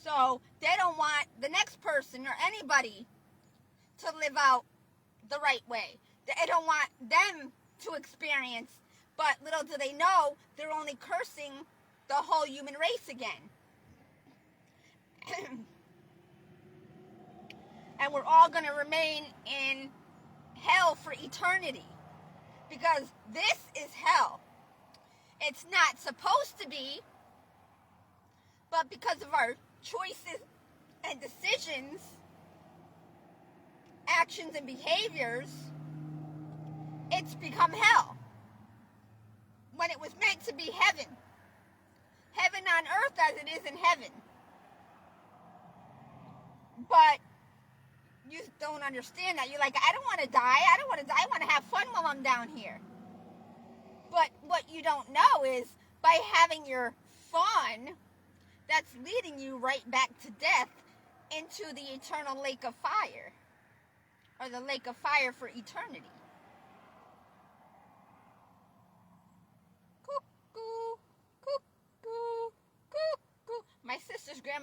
So they don't want the next person or anybody to live out the right way. They don't want them to experience, but little do they know, they're only cursing the whole human race again. And we're all going to remain in hell for eternity. Because this is hell. It's not supposed to be, but because of our choices and decisions, actions and behaviors, it's become hell. When it was meant to be heaven. Heaven on earth as it is in heaven. But you don't understand that. You're like, I don't want to die. I don't want to die. I want to have fun while I'm down here. But what you don't know is by having your fun, that's leading you right back to death into the eternal lake of fire. Or the lake of fire for eternity.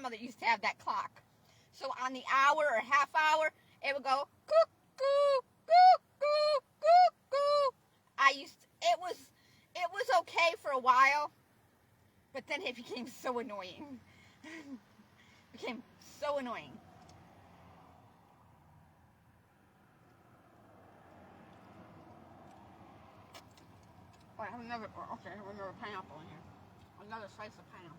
grandmother used to have that clock. So on the hour or half hour, it would go cuckoo, cuckoo, cuckoo. It was okay for a while, but then it became so annoying. Became so annoying. Oh, I have another pineapple in here. Another slice of pineapple.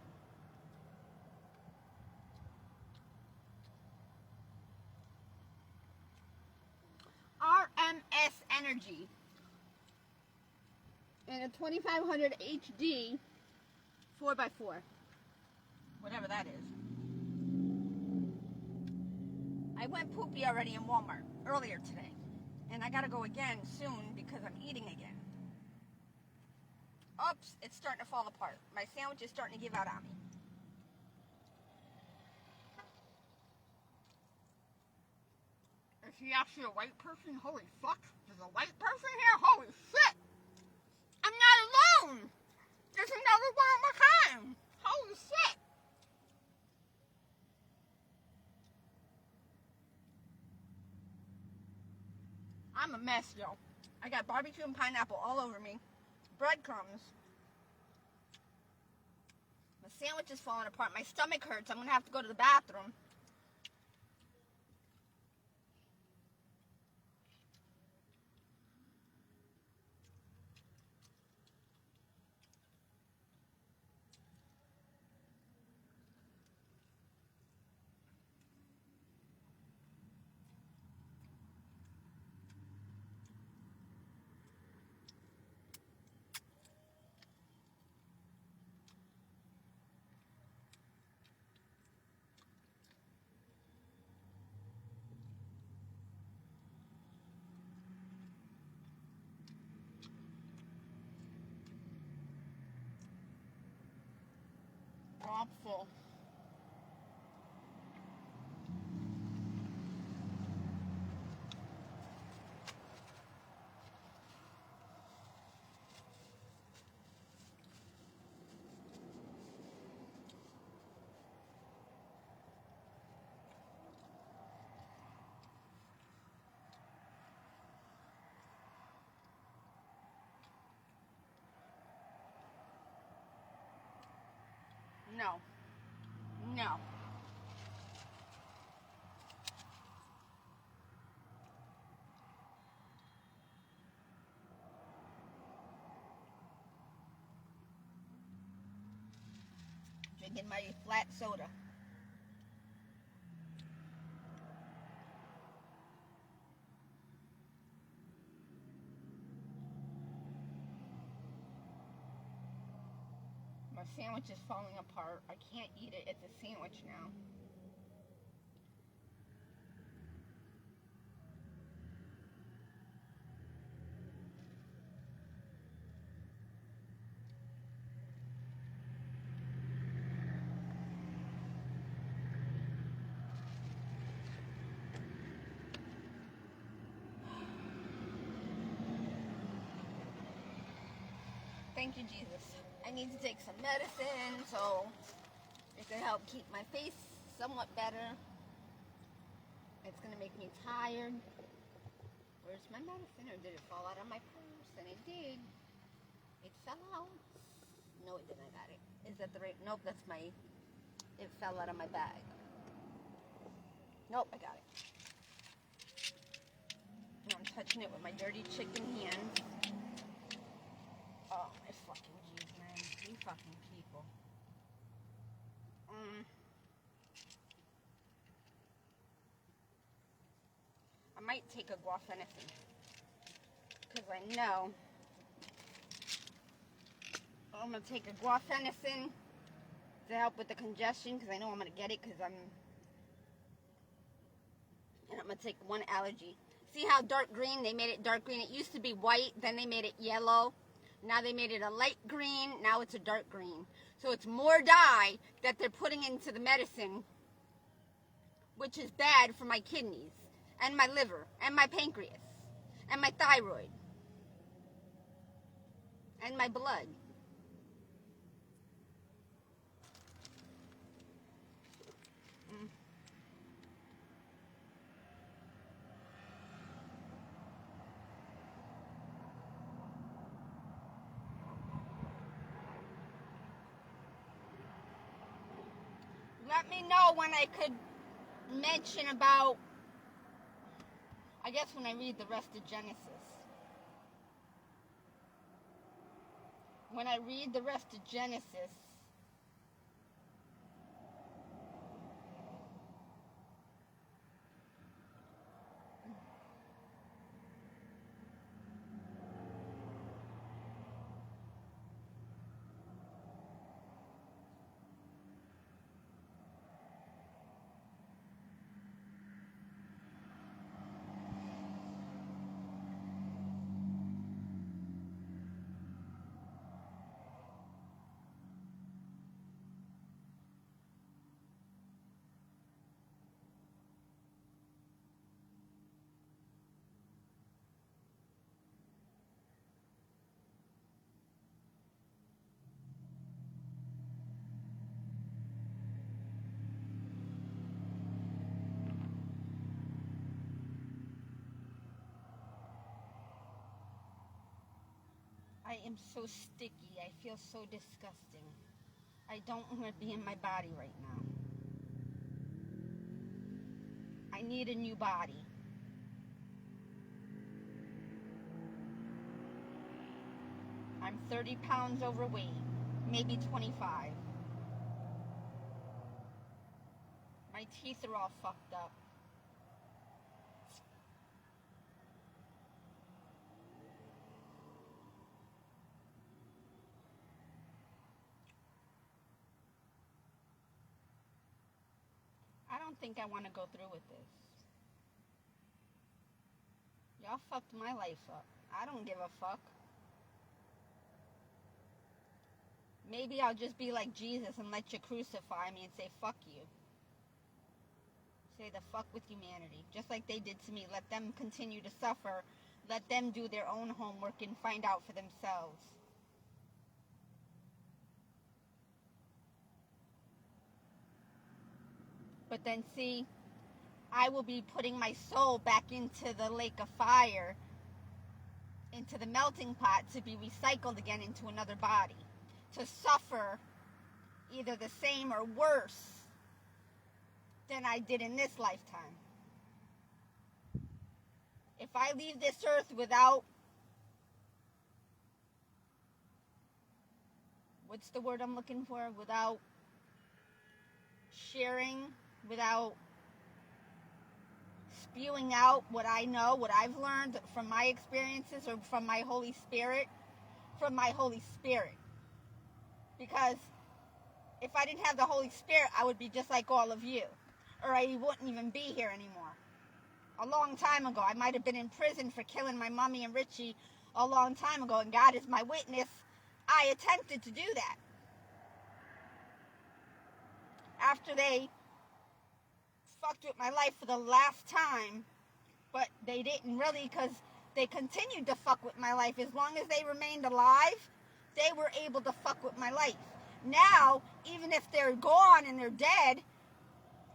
RMS Energy and a 2500 HD 4x4, whatever that is. I went poopy already in Walmart earlier today, and I gotta go again soon because I'm eating again. Oops, it's starting to fall apart. My sandwich is starting to give out on me. Is he actually a white person? Holy fuck. There's a white person here? Holy shit. I'm not alone. There's another one of my kind. Holy shit. I'm a mess, yo. I got barbecue and pineapple all over me. Breadcrumbs. My sandwich is falling apart. My stomach hurts. I'm going to have to go to the bathroom. I'm full. No. No. Drinking my flat soda. My sandwich is falling apart. I can't eat it. It's a sandwich now. Thank you, Jesus. I need to take some medicine so it can help keep my face somewhat better. It's going to make me tired. Where's my medicine? Or did it fall out of my purse? And it did. It fell out. No, it didn't. I got it. Is that the right? Nope, that's my... It fell out of my bag. Nope, I got it. Now I'm touching it with my dirty chicken hands. Oh, my fucking jeez, man. You fucking people. I might take a guafenazine. Because I know I'm going to take a guafenazine to help with the congestion. Because I know I'm going to get it because And I'm going to take one allergy. See how dark green? They made it dark green. It used to be white. Then they made it yellow. Now they made it a light green. Now it's a dark green. So it's more dye that they're putting into the medicine, which is bad for my kidneys and my liver and my pancreas and my thyroid and my blood. let me know when I could mention about, I guess when I read the rest of Genesis. When I read the rest of Genesis, I am so sticky. I feel so disgusting. I don't want to be in my body right now. I need a new body. I'm 30 pounds overweight, maybe 25. My teeth are all fucked up. I don't think I want to go through with this. Y'all fucked my life up. I don't give a fuck. Maybe I'll just be like Jesus and let you crucify me and say fuck you. Say the fuck with humanity. Just like they did to me. Let them continue to suffer. Let them do their own homework and find out for themselves. But then see, I will be putting my soul back into the lake of fire, into the melting pot, to be recycled again into another body, to suffer either the same or worse than I did in this lifetime. If I leave this earth without, what's the word I'm looking for? Without sharing, without spewing out what I know, what I've learned from my experiences or from my Holy Spirit, Because if I didn't have the Holy Spirit, I would be just like all of you. Or I wouldn't even be here anymore. A long time ago, I might have been in prison for killing my mommy and Richie a long time ago, and God is my witness. I attempted to do that. After they fucked with my life for the last time, but they didn't really, because they continued to fuck with my life. As long as they remained alive, they were able to fuck with my life. Now, even if they're gone and they're dead,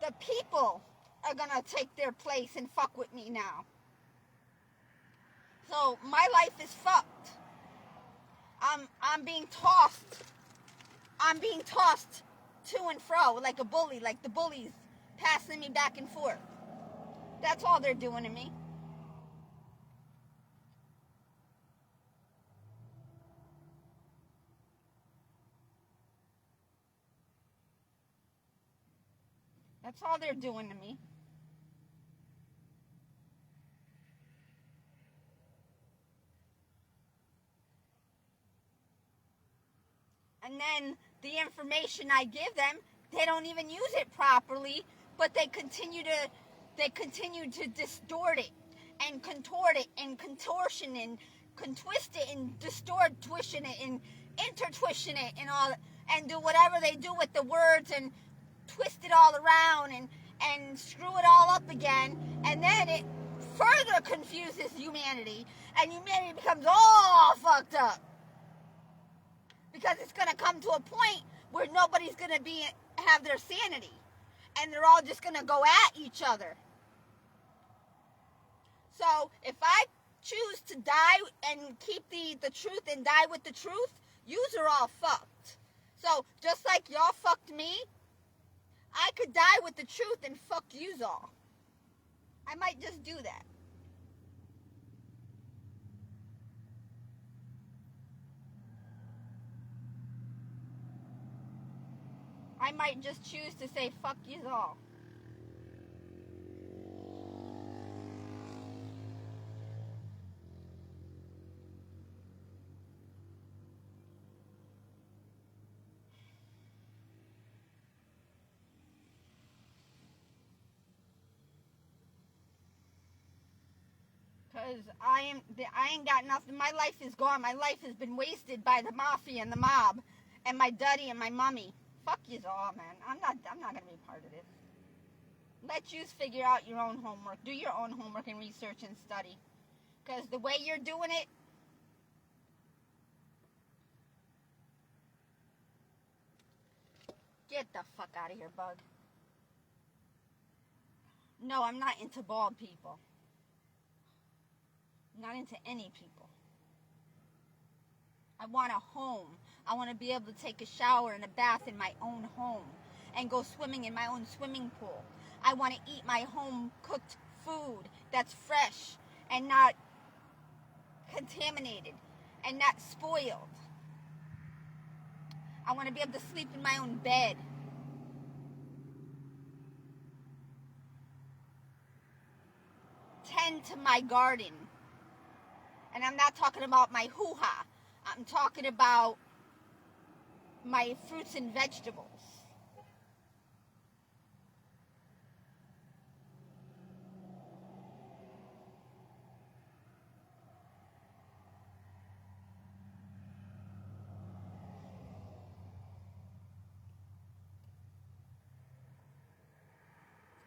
the people are going to take their place and fuck with me now. So my life is fucked. I'm being tossed. I'm being tossed to and fro like a bully, like the bullies passing me back and forth. That's all they're doing to me. That's all they're doing to me. And then the information I give them, they don't even use it properly, but they continue to distort it and contort it and contortion and contwist it and distort twisten it and intertwisten it and all, and do whatever they do with the words and twist it all around and screw it all up again, and then it further confuses humanity, and humanity becomes all fucked up. Because it's going to come to a point where nobody's going to have their sanity. And they're all just going to go at each other. So if I choose to die and keep the truth and die with the truth, yous are all fucked. So just like y'all fucked me, I could die with the truth and fuck yous all. I might just do that. I might just choose to say fuck yous all. Because I ain't got nothing. My life is gone. My life has been wasted by the mafia and the mob and my daddy and my mommy. Fuck yous all, man. I'm not gonna be part of this. Let you figure out your own homework. Do your own homework and research and study. Because the way you're doing it, get the fuck out of here, bug. No, I'm not into bald people. Not into any people. I want a home. I want to be able to take a shower and a bath in my own home and go swimming in my own swimming pool. I want to eat my home cooked food that's fresh and not contaminated and not spoiled. I want to be able to sleep in my own bed. Tend to my garden. And I'm not talking about my hoo-ha. I'm talking about my fruits and vegetables.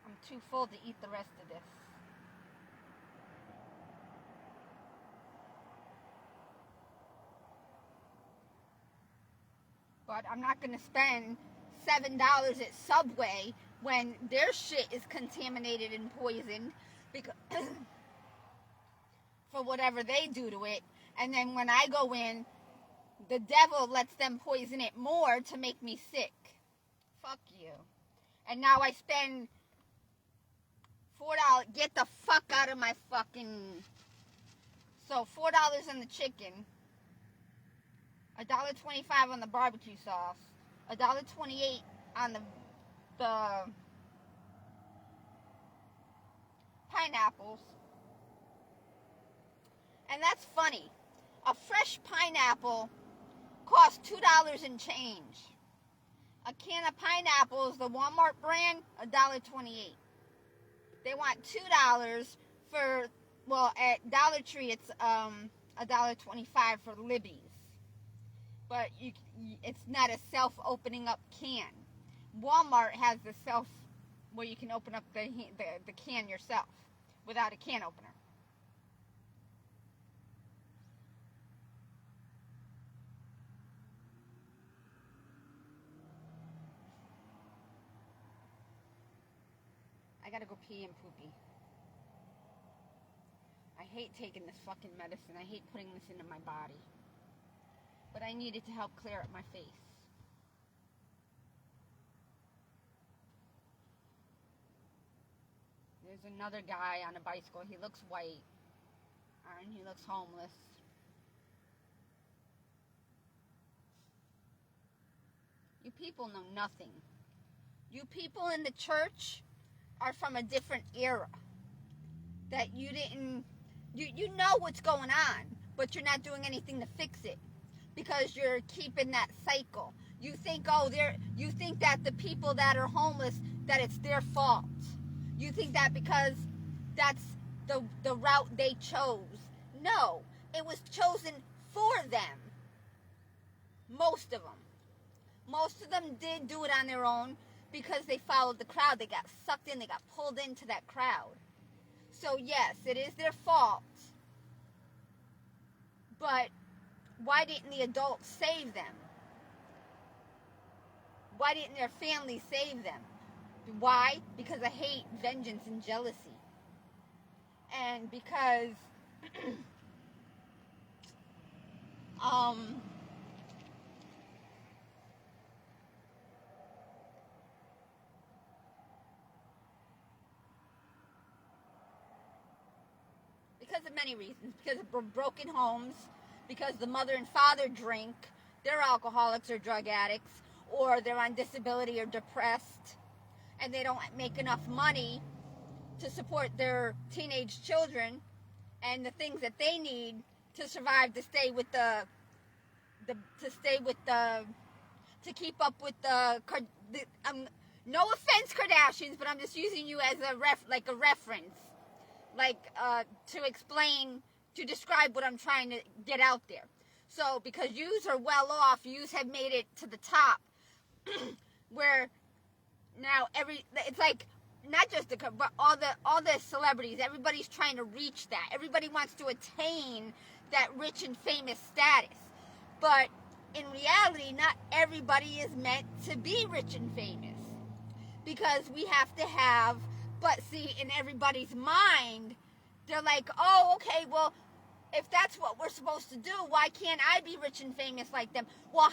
I'm too full to eat the rest of this. But I'm not going to spend $7 at Subway when their shit is contaminated and poisoned because for whatever they do to it. And then when I go in, the devil lets them poison it more to make me sick. Fuck you. And now I spend $4. Get the fuck out of my fucking... So $4 on the chicken. $1.25 on the barbecue sauce. $1.28 on the pineapples. And that's funny. A fresh pineapple costs $2 and change. A can of pineapples, the Walmart brand, $1.28. They want $2 for, well, at Dollar Tree it's $1.25 for Libby's. But it's not a self-opening up can. Walmart has the self where you can open up the can yourself without a can opener. I gotta go pee and poopy. I hate taking this fucking medicine. I hate putting this into my body. But I need it to help clear up my face. There's another guy on a bicycle. He looks white. And he looks homeless. You people know nothing. You people in the church are from a different era. That you didn't... You know what's going on. But you're not doing anything to fix it. Because you're keeping that cycle. You think, you think that the people that are homeless, that it's their fault. You think that because that's the route they chose. No, it was chosen for them. Most of them. Most of them did do it on their own because they followed the crowd. They got sucked in. They got pulled into that crowd. So yes, it is their fault. But why didn't the adults save them? Why didn't their family save them? Why? Because of hate, vengeance, and jealousy. And because many reasons. Because of broken homes, because the mother and father drink, they're alcoholics or drug addicts, or they're on disability or depressed, and they don't make enough money to support their teenage children and the things that they need to survive, to stay with to keep up with no offense, Kardashians, but I'm just using you as a reference, to explain, to describe what I'm trying to get out there. So, because yous are well off, yous have made it to the top, where now it's like, not just but all the celebrities, everybody's trying to reach that. Everybody wants to attain that rich and famous status. But in reality, not everybody is meant to be rich and famous. Because we have to have, but see, in everybody's mind, they're like, oh, okay, well, if that's what we're supposed to do, why can't I be rich and famous like them? Well,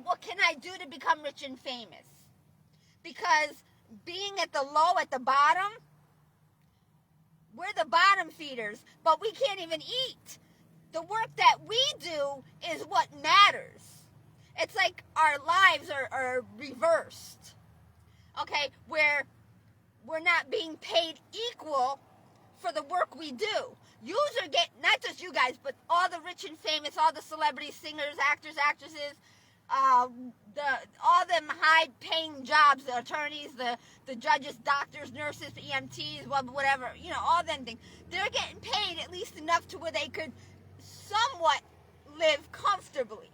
what can I do to become rich and famous? Because being at the bottom, we're the bottom feeders, but we can't even eat. The work that we do is what matters. It's like our lives are reversed, okay, where we're not being paid equal for the work we do. Yous are getting, not just you guys, but all the rich and famous, all the celebrities, singers, actors, actresses, all them high-paying jobs, the attorneys, the judges, doctors, nurses, EMTs, whatever, all them things. They're getting paid at least enough to where they could somewhat live comfortably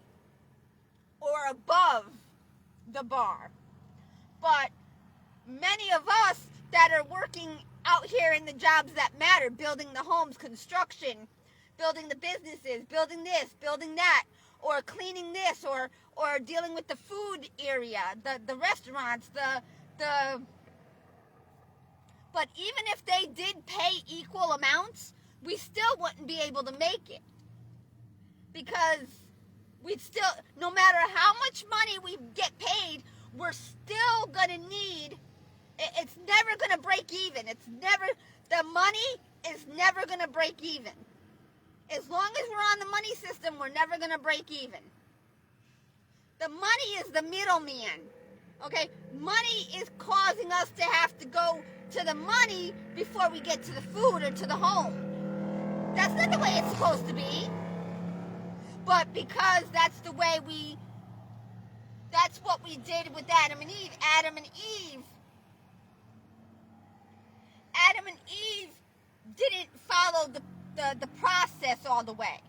or above the bar. But many of us that are working out here in the jobs that matter, building the homes, construction, building the businesses, building this, building that, or cleaning this, or dealing with the food area, the restaurants, but even if they did pay equal amounts, we still wouldn't be able to make it. Because we'd still, no matter how much money we get paid, we're still going to need, it's never going to break even. The money is never going to break even. As long as we're on the money system, we're never going to break even. The money is the middleman. Okay? Money is causing us to have to go to the money before we get to the food or to the home. That's not the way it's supposed to be. But because that's what we did with Adam and Eve. Adam and Eve didn't follow the process all the way.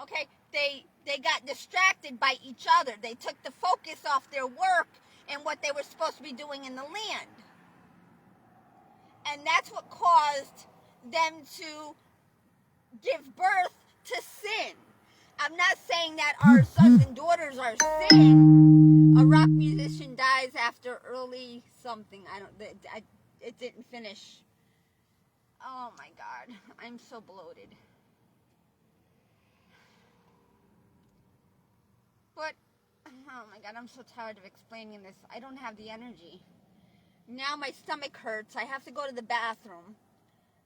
Okay? They got distracted by each other. They took the focus off their work and what they were supposed to be doing in the land. And that's what caused them to give birth to sin. I'm not saying that our sons and daughters are sin. A rock musician dies after early something. It didn't finish. Oh my God, I'm so bloated. But, oh my God, I'm so tired of explaining this. I don't have the energy. Now my stomach hurts. I have to go to the bathroom.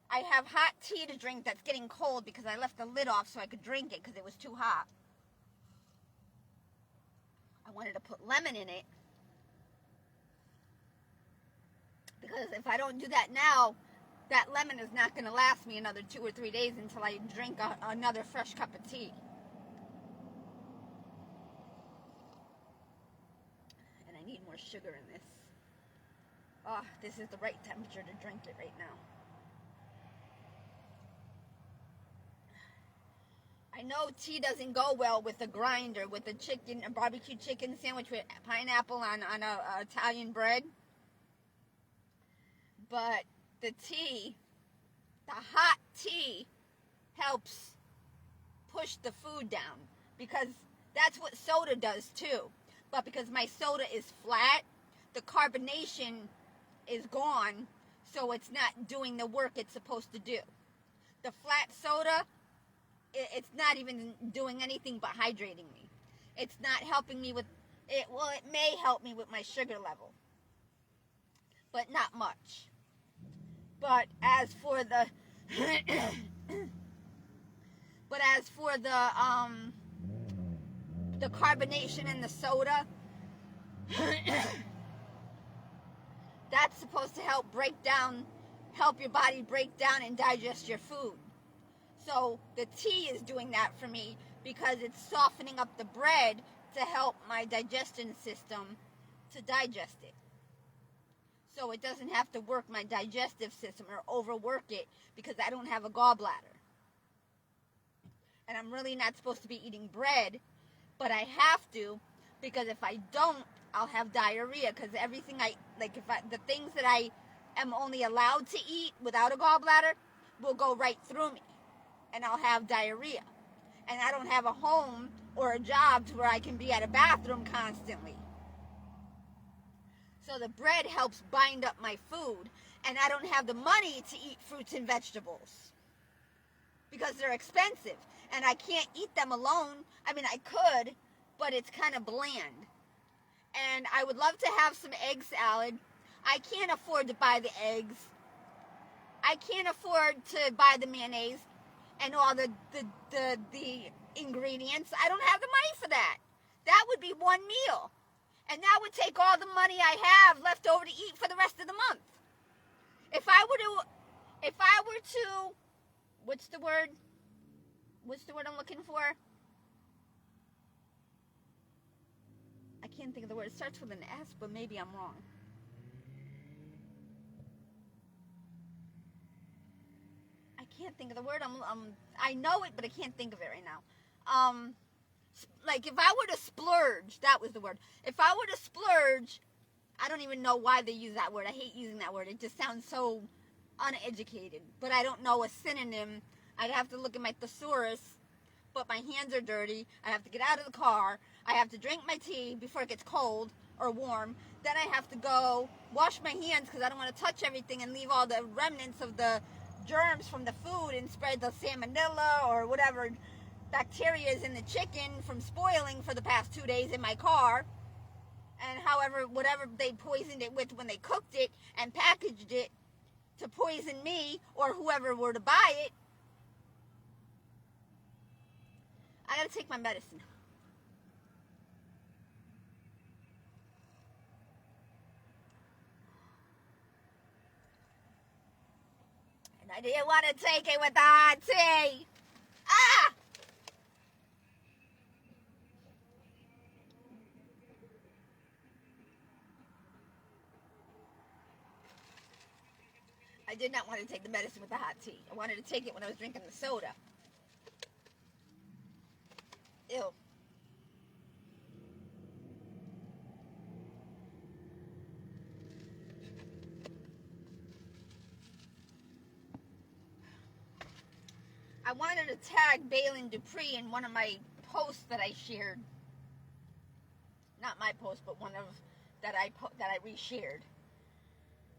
I have hot tea to drink that's getting cold because I left the lid off so I could drink it because it was too hot. I wanted to put lemon in it. Because if I don't do that now, that lemon is not going to last me another 2 or 3 days until I drink another fresh cup of tea. And I need more sugar in this. Oh, this is the right temperature to drink it right now. I know tea doesn't go well with a grinder, with a barbecue chicken sandwich with pineapple on a Italian bread. But the hot tea, helps push the food down. Because that's what soda does too. But because my soda is flat, the carbonation is gone, so it's not doing the work it's supposed to do. The flat soda, it's not even doing anything but hydrating me. It's not helping me with it. Well, it may help me with my sugar level, but not much. But as for the for the carbonation in the soda. That's supposed to help your body break down and digest your food. So the tea is doing that for me because it's softening up the bread to help my digestion system to digest it. So it doesn't have to work my digestive system or overwork it because I don't have a gallbladder. And I'm really not supposed to be eating bread, but I have to because if I don't, I'll have diarrhea because everything the things that I am only allowed to eat without a gallbladder will go right through me and I'll have diarrhea. And I don't have a home or a job to where I can be at a bathroom constantly. So the bread helps bind up my food, and I don't have the money to eat fruits and vegetables because they're expensive, and I can't eat them alone. I mean, I could, but it's kind of bland. And I would love to have some egg salad. I can't afford to buy the eggs. I can't afford to buy the mayonnaise and all the ingredients. I don't have the money for that. That would be one meal. And that would take all the money I have left over to eat for the rest of the month. If I were to, what's the word I'm looking for? I can't think of the word. It starts with an S, but maybe I'm wrong. I can't think of the word. I know it, but I can't think of it right now. Like if I were to splurge, that was the word. If I were to splurge, I don't even know why they use that word. I hate using that word. It just sounds so uneducated. But I don't know a synonym. I'd have to look at my thesaurus, but my hands are dirty. I have to get out of the car. I have to drink my tea before it gets cold or warm. Then I have to go wash my hands because I don't want to touch everything and leave all the remnants of the germs from the food and spread the salmonella or whatever bacteria is in the chicken from spoiling for the past 2 days in my car. And whatever they poisoned it with when they cooked it and packaged it to poison me or whoever were to buy it. I gotta take my medicine. And I didn't want to take it with the hot tea. Ah! I did not want to take the medicine with the hot tea. I wanted to take it when I was drinking the soda. Ew. I wanted to tag Balin Dupree in one of my posts that I shared. Not my post, but one of that I reshared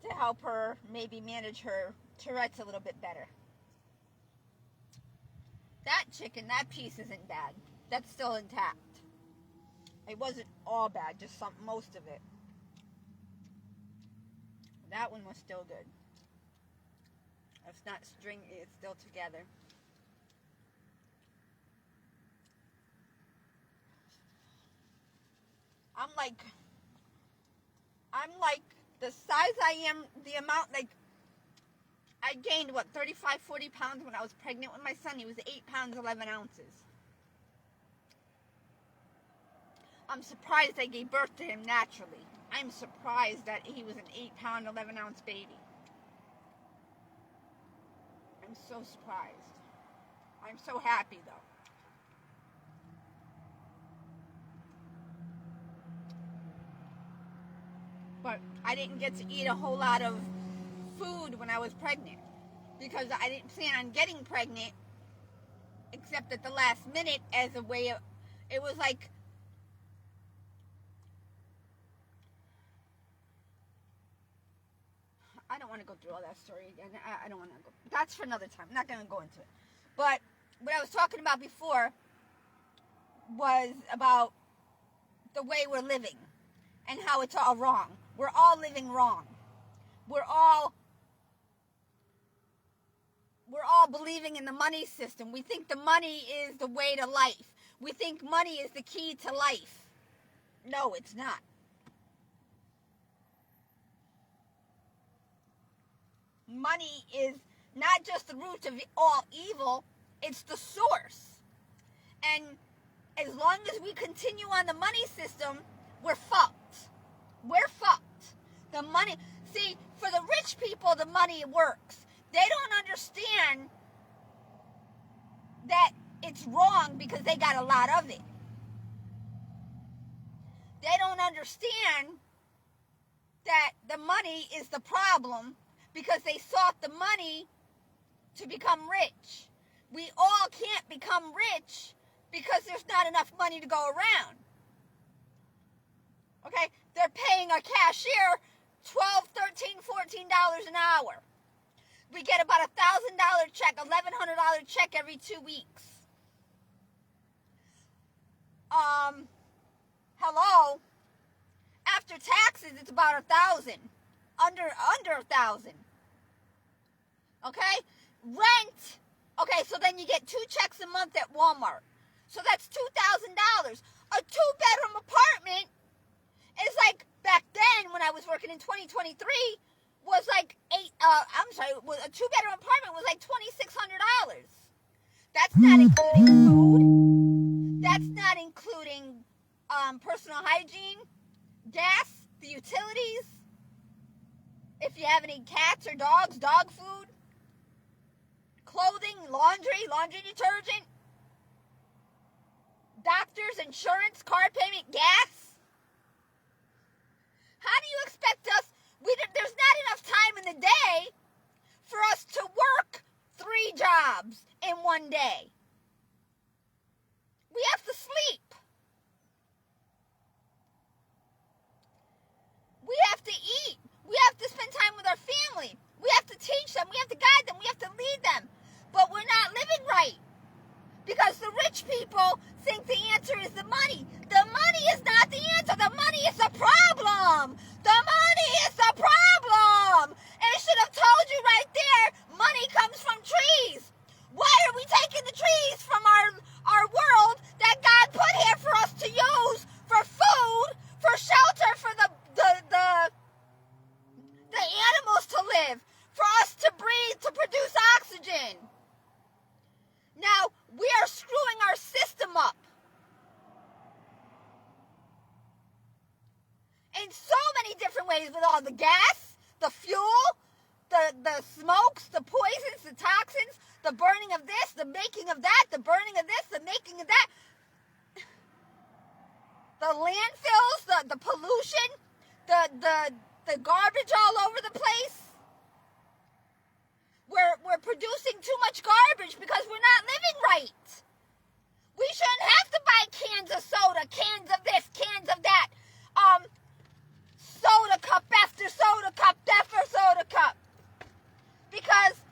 to help her maybe manage her Tourette's a little bit better. That chicken, that piece isn't bad. That's still intact. It wasn't all bad, just most of it. That one was still good. It's not stringy, it's still together. I'm like the size I am, the amount, like, I gained, 35, 40 pounds when I was pregnant with my son. He was 8 pounds, 11 ounces. I'm surprised I gave birth to him naturally. I'm surprised that he was an 8 pound, 11 ounce baby. I'm so surprised. I'm so happy, though. But I didn't get to eat a whole lot of food when I was pregnant because I didn't plan on getting pregnant except at the last minute as a way of, it was like, I don't want to go through all that story again. I don't want to go. That's for another time. I'm not going to go into it. But what I was talking about before was about the way we're living and how it's all wrong. We're all living wrong. We're all believing in the money system. We think the money is the way to life. We think money is the key to life. No, it's not. Money is not just the root of all evil, it's the source. And as long as we continue on the money system, we're fucked. We're fucked. The money, see, for the rich people, the money works. They don't understand that it's wrong because they got a lot of it. They don't understand that the money is the problem because they sought the money to become rich. We all can't become rich because there's not enough money to go around. Okay? They're paying our cashier $12, $13, $14 an hour. We get about a $1,000 check, $1,100 check every 2 weeks. Hello? After taxes, it's about 1,000. Under 1,000. Okay? Rent. Okay, so then you get 2 checks a month at Walmart. So that's $2,000. A 2-bedroom apartment is like, back then when I was working in 2023, was like a 2-bedroom apartment was like $2,600. That's not including food. That's not including personal hygiene, gas, the utilities. If you have any cats or dogs, dog food, clothing, laundry detergent, doctors, insurance, car payment, gas. How do you expect us? There's not enough time in the day for us to work 3 jobs in one day. We have to sleep. We have to eat. We have to spend time with our family. We have to teach them. We have to guide them. We have to lead them. But we're not living right. Because the rich people think the answer is the money. The money is not the answer. The money is the problem. The money is the problem. And it should have told you right there, money comes from trees. Why are we taking the trees from our world that God put here for us to use for food, for shelter, for the animals to live, for us to breathe, to produce oxygen? Now, we are screwing our system up. In so many different ways, with all the gas, the fuel, the smokes, the poisons, the toxins, the burning of this, the making of that, the burning of this, the making of that. The landfills, the pollution, the garbage all over the place. We're producing too much garbage because we're not living right. We shouldn't have to buy cans of soda, cans of this, cans of that. Soda cup after soda cup after soda cup. Because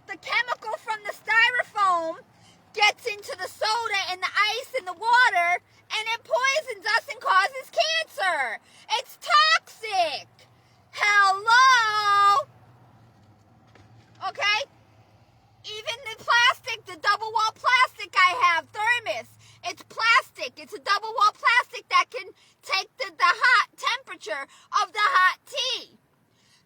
the chemical from the styrofoam gets into the soda and the ice and the water, and it poisons us and causes cancer. It's toxic. Hello? Okay? Even the plastic, the double wall plastic I have, thermos, it's plastic. It's a double wall plastic that can take the hot temperature of the hot tea.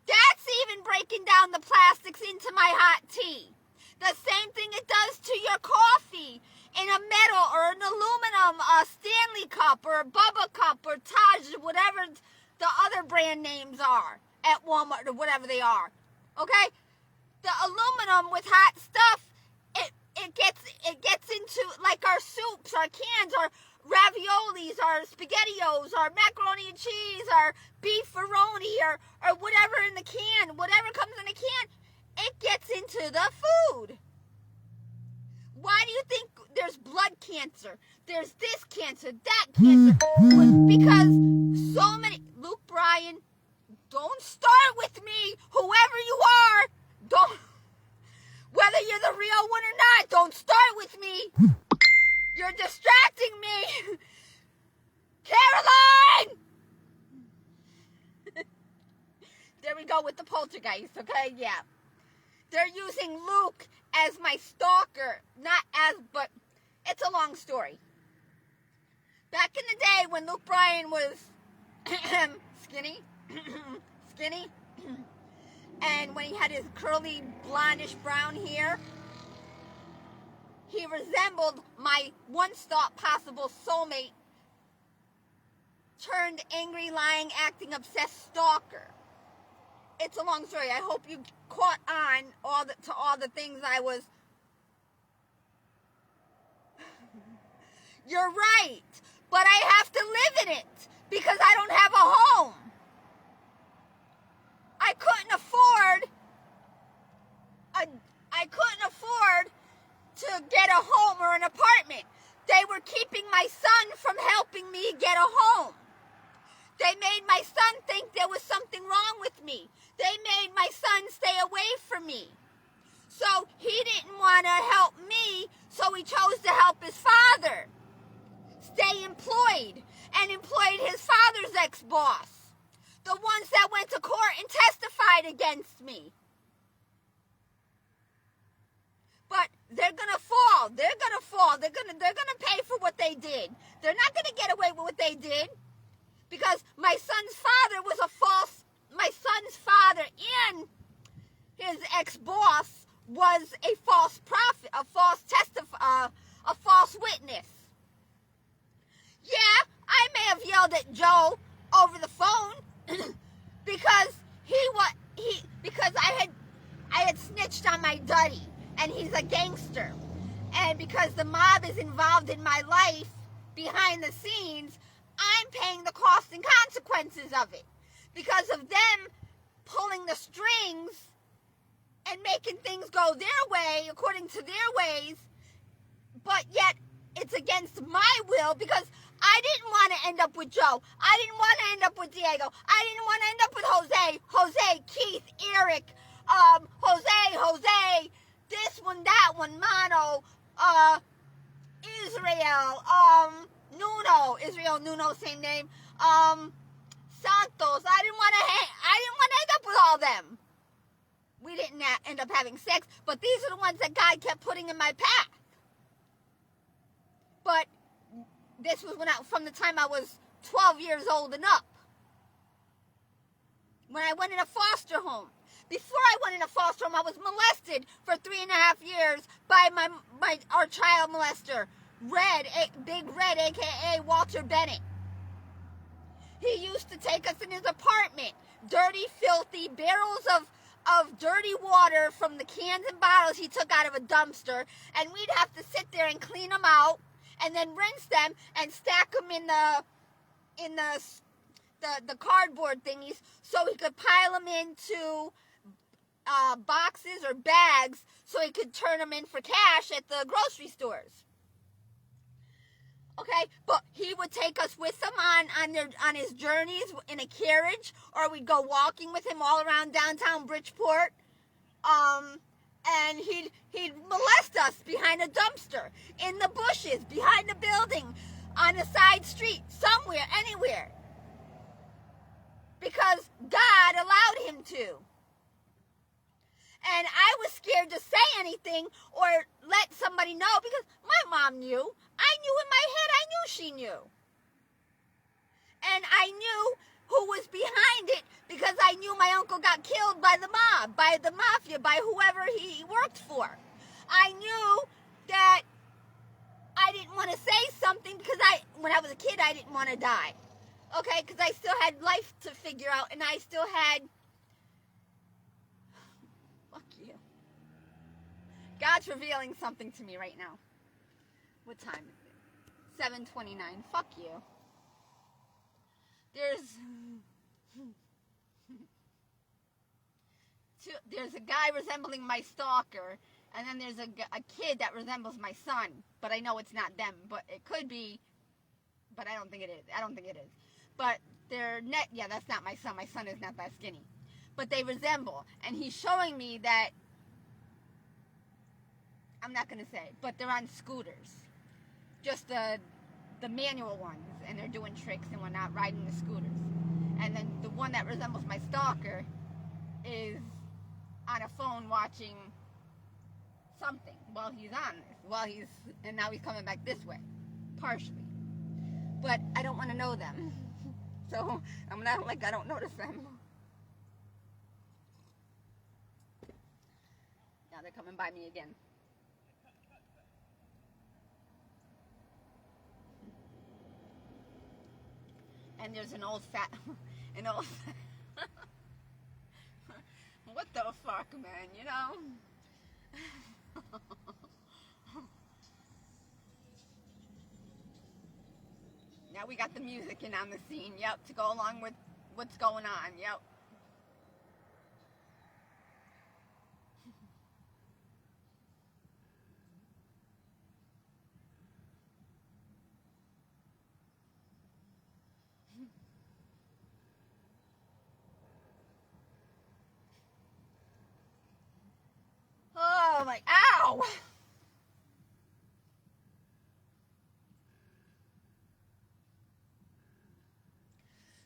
That's even breaking down the plastics into my hot tea. The same thing it does to your coffee in a metal or an aluminum Stanley cup or a Bubba cup or Taj, whatever the other brand names are at Walmart or whatever they are. Okay? The aluminum with hot stuff, it gets into like our soups, our cans, our raviolis, our SpaghettiOs, our macaroni and cheese, our beefaroni, or whatever in the can, whatever comes in the can, it gets into the food. Why do you think there's blood cancer? There's this cancer, that cancer. Because so many... Luke Bryan, don't start with me. Whoever you are, don't... Whether you're the real one or not, don't start with me. You're distracting me. Caroline! There we go with the poltergeist, okay? Yeah. they're using Luke as my stalker. But it's a long story. Back in the day when Luke Bryan was skinny, and when he had his curly, blondish brown hair, he resembled my one-stop possible soulmate turned angry, lying, acting, obsessed stalker. It's a long story. I hope you caught on to all the things I was. You're right, but I have to live in it because I don't have a home. I couldn't afford to get a home or an apartment. They were keeping my son from helping me get a home. They made my son think there was something wrong with me. They made my son stay away from me. So he didn't want to help me, so he chose to help his father stay employed and employed his father's ex-boss, the ones that went to court and testified against me. But they're gonna fall. They're gonna fall. They're gonna pay for what they did. They're not gonna get away with what they did, because my son's father was my son's father and his ex-boss was a false prophet, a false witness. Yeah, I may have yelled at Joe over the phone because I had snitched on my daddy, and he's a gangster. And because the mob is involved in my life behind the scenes, I'm paying the cost and consequences of it. Because of them pulling the strings and making things go their way, according to their ways, but yet it's against my will, because I didn't want to end up with Joe. I didn't want to end up with Diego. I didn't want to end up with Jose, Keith, Eric, Jose, this one, that one, Mano, Israel, Nuno, same name, Santos. I didn't want to end up with all them. We didn't end up having sex, but these are the ones that God kept putting in my path. But this was from the time I was 12 years old and up. When I went in a foster home. Before I went in a foster home, I was molested for 3.5 years by our child molester, Big Red, a.k.a. Walter Bennett. He used to take us in his apartment, dirty, filthy, barrels of dirty water from the cans and bottles he took out of a dumpster, and we'd have to sit there and clean them out, and then rinse them and stack them in the cardboard thingies so he could pile them into boxes or bags so he could turn them in for cash at the grocery stores. Okay, but he would take us with him on his journeys in a carriage, or we'd go walking with him all around downtown Bridgeport. And he'd molest us behind a dumpster, in the bushes, behind a building, on a side street, somewhere, anywhere. Because God allowed him to. And I was scared to say anything or let somebody know, because my mom knew. I knew in my head, I knew she knew. And I knew who was behind it, because I knew my uncle got killed by the mob, by the mafia, by whoever he worked for. I knew that I didn't want to say something because when I was a kid, I didn't want to die. Okay, because I still had life to figure out, and I still had... Fuck you. God's revealing something to me right now. What time is it? 7:29. Fuck you. There's a guy resembling my stalker, and then there's a kid that resembles my son, but I know it's not them, but it could be, but I don't think it is. But that's not my son. My son is not that skinny. But they resemble, and he's showing me that, I'm not going to say, but they're on scooters. Just the manual ones, and they're doing tricks and whatnot, riding the scooters. And then the one that resembles my stalker is on a phone watching something while he's on this, and now he's coming back this way, partially. But I don't want to know them. So I'm not like I don't notice them. Now they're coming by me again. And there's an old what the fuck, man, you know? Now we got the music in on the scene, yep, to go along with what's going on, yep. Oh my, ow!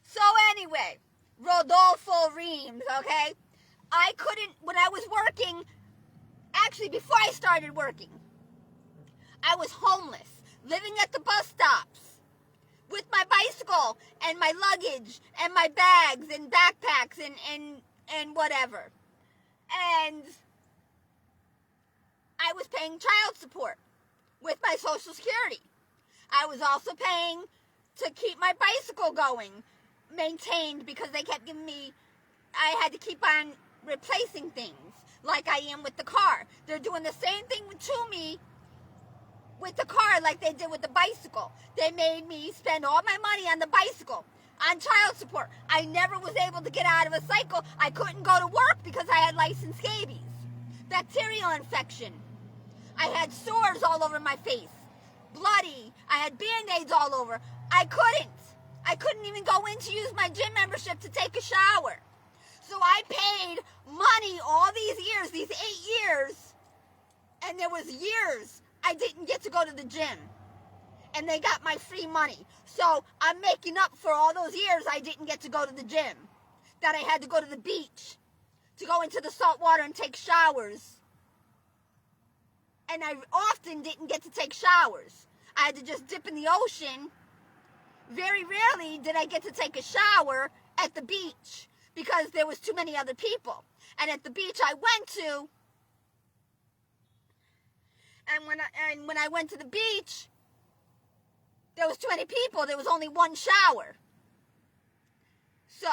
So anyway, Rodolfo Reams, okay? I couldn't, when I was working, actually before I started working, I was homeless, living at the bus stops, with my bicycle, and my luggage, and my bags, and backpacks, and whatever. And I was paying child support with my Social Security. I was also paying to keep my bicycle going, maintained, because they kept giving me, I had to keep on replacing things like I am with the car. They're doing the same thing to me with the car like they did with the bicycle. They made me spend all my money on the bicycle, on child support. I never was able to get out of a cycle. I couldn't go to work because I had lice scabies, bacterial infection. I had sores all over my face, bloody. I had Band-Aids all over. I couldn't even go in to use my gym membership to take a shower. So I paid money all these years, these 8 years, and there was years I didn't get to go to the gym. And they got my free money. So I'm making up for all those years I didn't get to go to the gym, that I had to go to the beach, to go into the salt water and take showers. And I often didn't get to take showers. I had to just dip in the ocean. Very rarely did I get to take a shower at the beach because there was too many other people. And at the beach I went to, and when I went to the beach, there was too many people. There was only one shower. So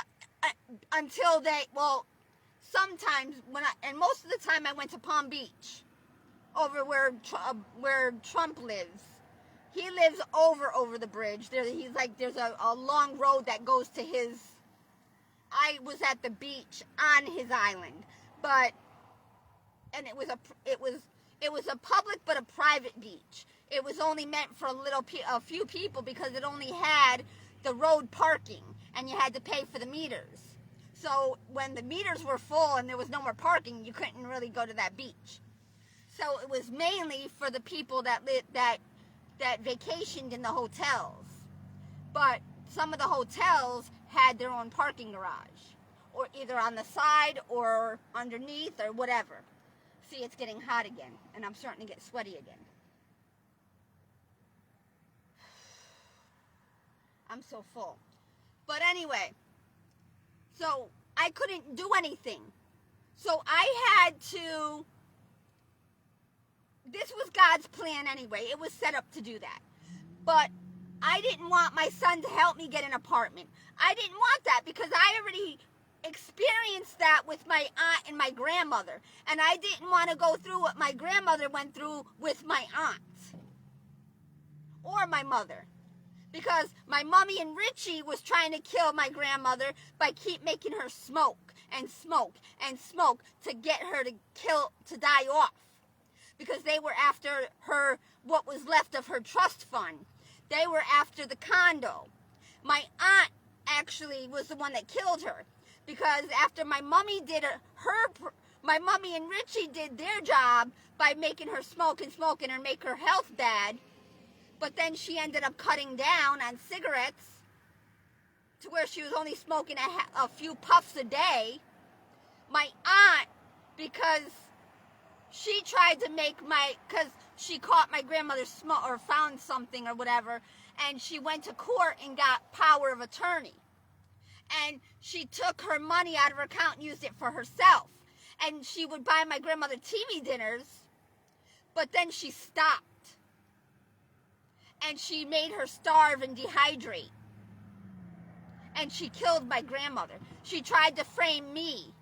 until sometimes and most of the time I went to Palm Beach, over where Trump lives. He lives over the bridge. There's a long road that goes to his. I was at the beach on his island, and it was a public but a private beach. It was only meant for a few people because it only had the road parking, and you had to pay for the meters. So when the meters were full and there was no more parking, you couldn't really go to that beach. So it was mainly for the people that vacationed in the hotels. But some of the hotels had their own parking garage, or either on the side or underneath or whatever. See, it's getting hot again, and I'm starting to get sweaty again. I'm so full. But anyway, so I couldn't do anything. So I had to, this was God's plan anyway. It was set up to do that. But I didn't want my son to help me get an apartment. I didn't want that because I already experienced that with my aunt and my grandmother. And I didn't want to go through what my grandmother went through with my aunt or my mother. Because my mommy and Richie was trying to kill my grandmother by keep making her smoke and smoke and smoke to get her to die off. Because they were after her, what was left of her trust fund. They were after the condo. My aunt actually was the one that killed her. Because after my mommy my mommy and Richie did their job by making her smoke and make her health bad. But then she ended up cutting down on cigarettes to where she was only smoking a few puffs a day. My aunt because she tried to make because she caught my grandmother or found something or whatever, and she went to court and got power of attorney. And she took her money out of her account and used it for herself. And she would buy my grandmother TV dinners, but then she stopped. And she made her starve and dehydrate. And she killed my grandmother. She tried to frame me.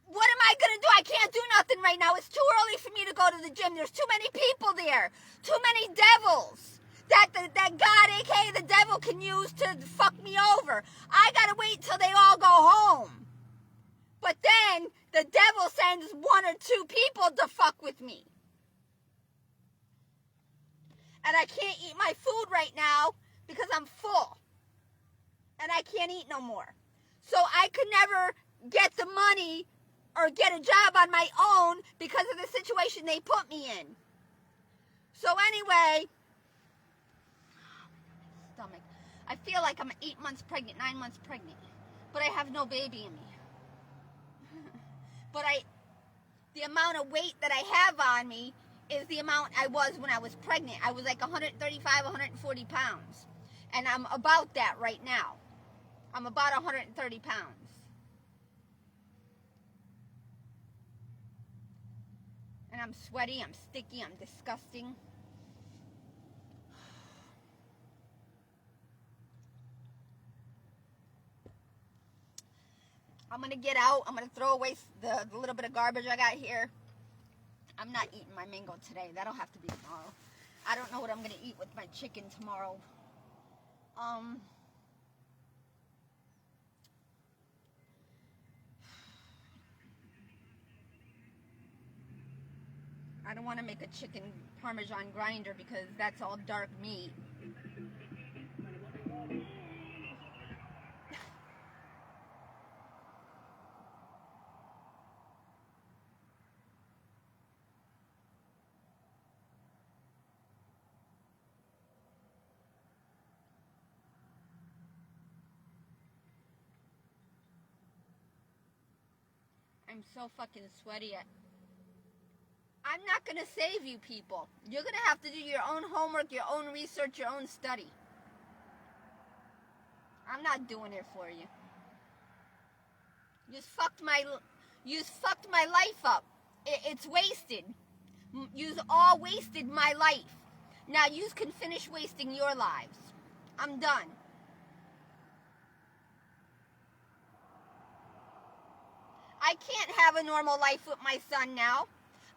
What am I going to do? I can't do nothing right now. It's too early for me to go to the gym. There's too many people there. Too many devils that God, aka the devil, can use to fuck me over. I got to wait till they all go home. But then the devil sends 1 or 2 people to fuck with me. And I can't eat my food right now because I'm full. And I can't eat no more. So I could never get the money or get a job on my own because of the situation they put me in. So anyway, stomach. I feel like I'm 8 months pregnant, 9 months pregnant, but I have no baby in me. But the amount of weight that I have on me is the amount I was when I was pregnant. I was like 135, 140 pounds. And I'm about that right now. I'm about 130 pounds. And I'm sweaty, I'm sticky, I'm disgusting. I'm going to get out. I'm going to throw away the little bit of garbage I got here. I'm not eating my mango today. That'll have to be tomorrow. I don't know what I'm going to eat with my chicken tomorrow. I don't want to make a chicken Parmesan grinder because that's all dark meat. I'm so fucking sweaty. I'm not going to save you people. You're going to have to do your own homework, your own research, your own study. I'm not doing it for you. You just fucked my life up. It's wasted. You've all wasted my life. Now you can finish wasting your lives. I'm done. I can't have a normal life with my son now.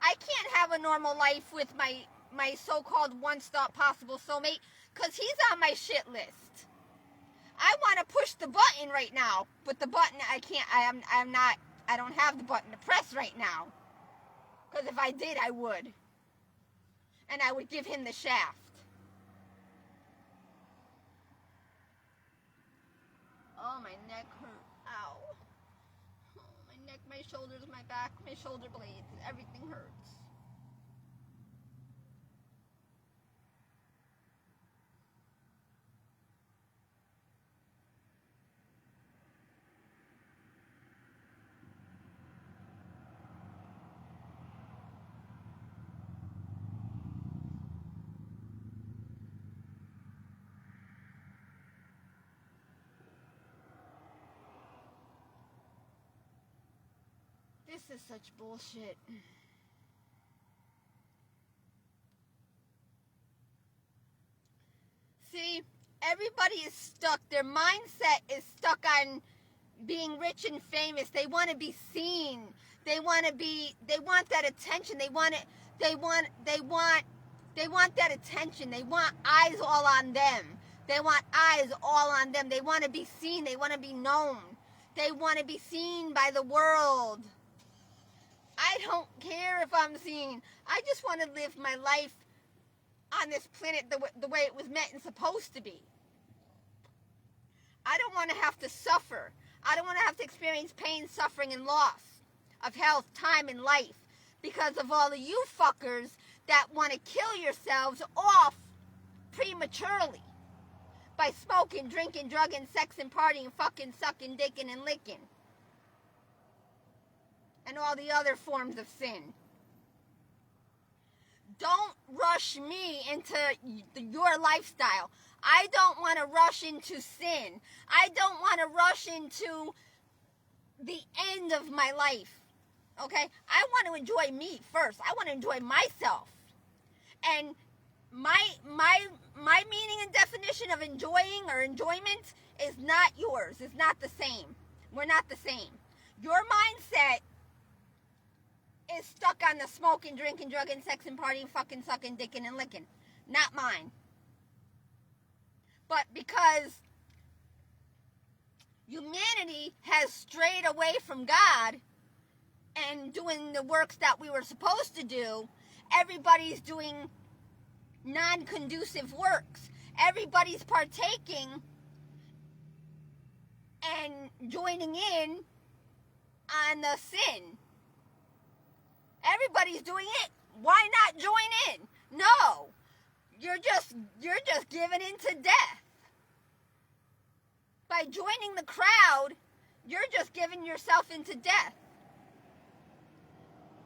I can't have a normal life with my so-called one-stop possible soulmate because he's on my shit list. I want to push the button right now, but the button I can't. I don't have the button to press right now. Because if I did, I would. And I would give him the shaft. Oh, my neck hurt. Ow. Oh, my neck, my shoulders, my back, my shoulder blades. Everything hurts. This is such bullshit. See, everybody is stuck. Their mindset is stuck on being rich and famous. They want to be seen. They want that attention. They want that attention. They want eyes all on them. They want eyes all on them. They want to be seen. They want to be known. They want to be seen by the world. I don't care if I'm seen. I just want to live my life on this planet the way it was meant and supposed to be. I don't want to have to suffer. I don't want to have to experience pain, suffering, and loss of health, time, and life because of all of you fuckers that want to kill yourselves off prematurely by smoking, drinking, drugging, sexing, partying, fucking, sucking, dicking, and licking. And all the other forms of sin. Don't rush me into your lifestyle. I don't want to rush into sin. I don't want to rush into the end of my life. Okay? I want to enjoy me first. I want to enjoy myself. And my meaning and definition of enjoying or enjoyment is not yours. It's not the same. We're not the same. Your mindset is stuck on the smoking, drinking, drugging, sexing, partying, fucking, sucking, dicking, and licking. Not mine. But because humanity has strayed away from God and doing the works that we were supposed to do, everybody's doing non-conducive works. Everybody's partaking and joining in on the sin. Everybody's doing it. Why not join in? No. You're just giving in to death. By joining the crowd, you're just giving yourself into death.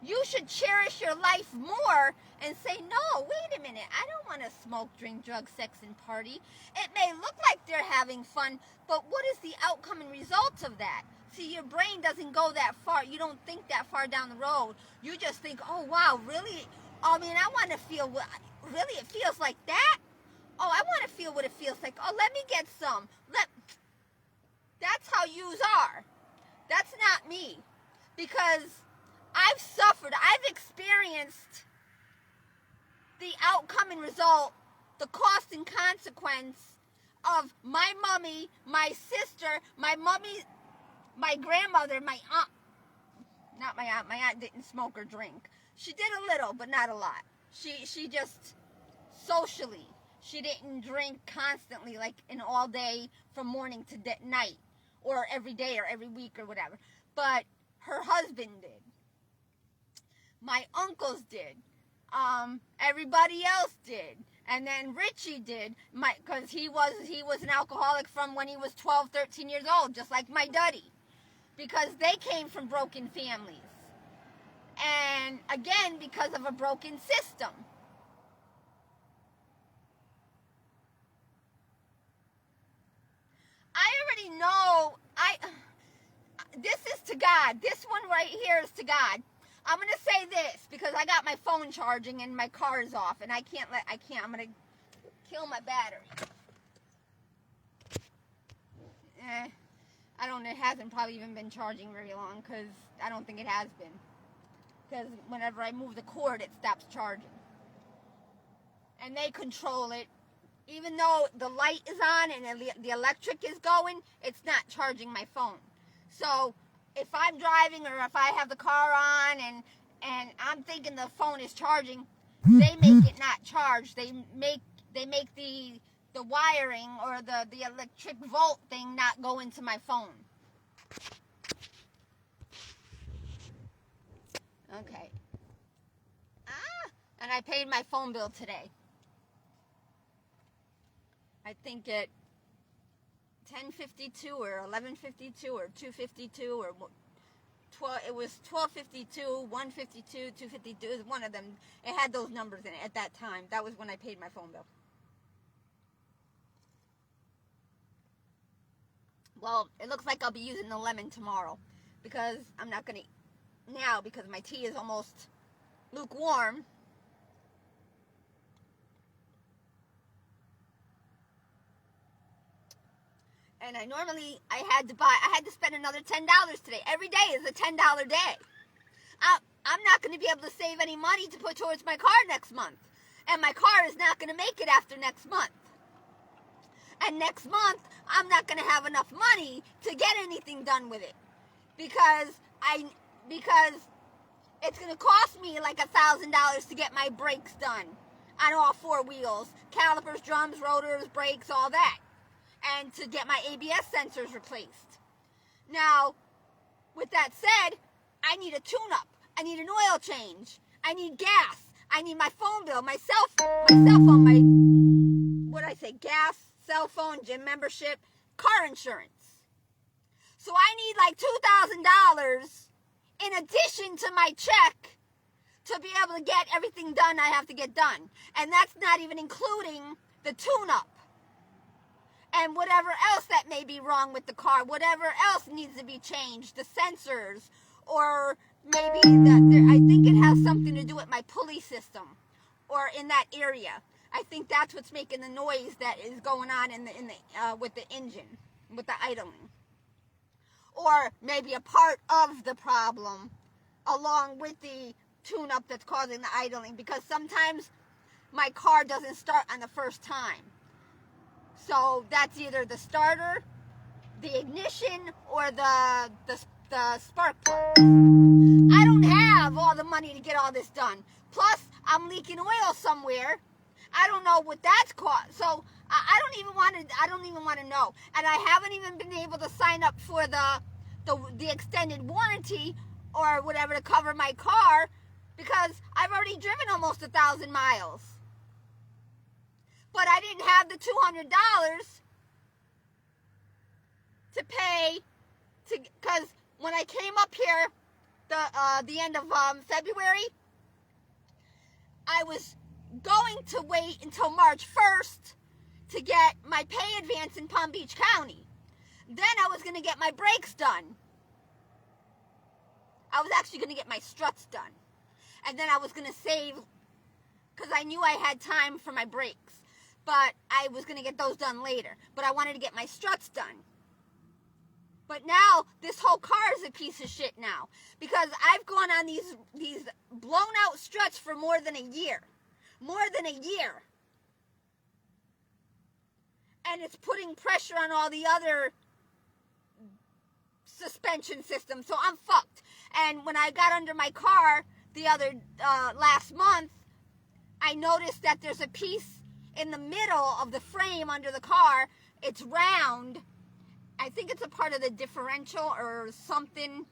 You should cherish your life more and say, no, wait a minute. I don't want to smoke, drink, drug, sex, and party. It may look like they're having fun, but what is the outcome and results of that? See, your brain doesn't go that far. You don't think that far down the road. You just think, oh, wow, really? I mean, I want to feel what, really, it feels like that? Oh, I want to feel what it feels like. Oh, let me get some. That's how yous are. That's not me. Because I've suffered, I've experienced the outcome and result, the cost and consequence of my mommy, my sister, my grandmother, my aunt. Not my aunt. My aunt didn't smoke or drink. She did a little, but not a lot. She just socially. She didn't drink constantly, like an all day from morning to night, or every day or every week or whatever. But her husband did. My uncles did. Everybody else did. And then Richie did, because he was an alcoholic from when he was 12, 13 years old, just like my Duddy. Because they came from broken families. And again, because of a broken system. I already know, this is to God. This one right here is to God. I'm going to say this because I got my phone charging and my car is off and I can't, I'm going to kill my battery. It hasn't probably even been charging very long because I don't think it has been. Because whenever I move the cord, it stops charging. And they control it. Even though the light is on and the electric is going, it's not charging my phone. So if I'm driving or if I have the car on and I'm thinking the phone is charging, they make it not charge. They make the wiring or the electric volt thing not go into my phone. Okay. And I paid my phone bill today. I think at 10:52 or 11:52 or 2:52 or 12. It was 12:52, 1:52, 2:52. It was one of them. It had those numbers in it at that time. That was when I paid my phone bill. Well, it looks like I'll be using the lemon tomorrow because I'm not going to now because my tea is almost lukewarm. And I had to spend another $10 today. Every day is a $10 day. I'm not going to be able to save any money to put towards my car next month. And my car is not going to make it after next month. And next month, I'm not going to have enough money to get anything done with it. Because it's going to cost me like $1,000 to get my brakes done on all four wheels. Calipers, drums, rotors, brakes, all that. And to get my ABS sensors replaced. Now, with that said, I need a tune-up. I need an oil change. I need gas. I need my phone bill, my cell phone, what did I say? Gas, cell phone, gym membership, car insurance. So I need like $2,000 in addition to my check to be able to get everything done I have to get done. And that's not even including the tune-up and whatever else that may be wrong with the car, whatever else needs to be changed, the sensors, or maybe I think it has something to do with my pulley system or in that area. I think that's what's making the noise that is going on with the engine, with the idling. Or maybe a part of the problem along with the tune-up that's causing the idling, because sometimes my car doesn't start on the first time. So that's either the starter, the ignition, or the spark plug. I don't have all the money to get all this done. Plus, I'm leaking oil somewhere. I don't know what that's caused. So I don't even want to know. And I haven't even been able to sign up for the extended warranty or whatever to cover my car, because I've already driven almost 1,000 miles. But I didn't have the $200 to pay because when I came up here the end of February, I was going to wait until March 1st to get my pay advance in Palm Beach County. Then I was going to get my brakes done. I was actually going to get my struts done. And then I was going to save, because I knew I had time for my brakes. But I was going to get those done later. But I wanted to get my struts done. But now, this whole car is a piece of shit now. Because I've gone on these blown out struts for more than a year. More than a year. And it's putting pressure on all the other suspension systems. So I'm fucked. And when I got under my car the other last month, I noticed that there's a piece in the middle of the frame under the car. It's round. I think it's a part of the differential or something,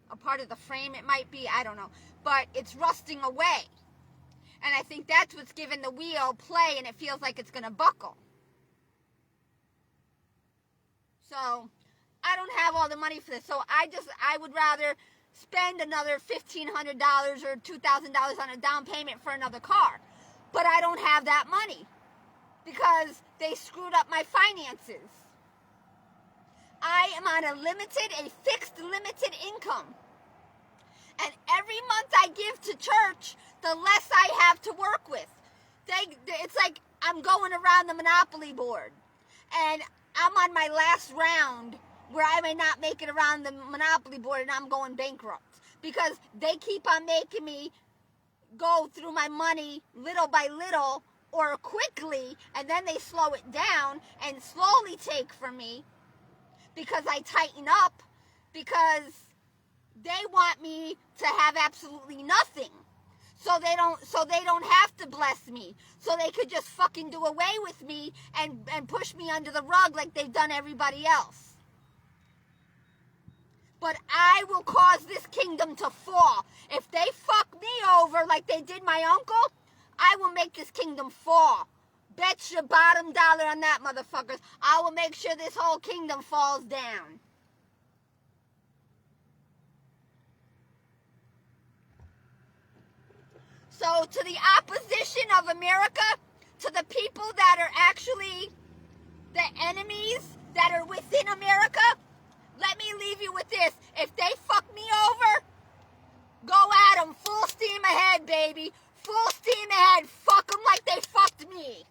a part of the frame it might be, I don't know. But it's rusting away. And I think that's what's giving the wheel play, and it feels like it's going to buckle. So I don't have all the money for this. So I would rather spend another $1,500 or $2,000 on a down payment for another car. But I don't have that money because they screwed up my finances. I am on a fixed limited income. And every month I give to church, the less I have to work with. It's like I'm going around the Monopoly board. And I'm on my last round where I may not make it around the Monopoly board and I'm going bankrupt. Because they keep on making me go through my money little by little or quickly, and then they slow it down and slowly take from me because I tighten up, because they want me to have absolutely nothing. So they don't have to bless me. So they could just fucking do away with me and push me under the rug like they've done everybody else. But I will cause this kingdom to fall. If they fuck me over like they did my uncle, I will make this kingdom fall. Bet your bottom dollar on that, motherfuckers. I will make sure this whole kingdom falls down. So to the opposition of America, to the people that are actually the enemies that are within America, let me leave you with this. If they fuck me over, go at them. Full steam ahead, baby. Full steam ahead. Fuck them like they fucked me.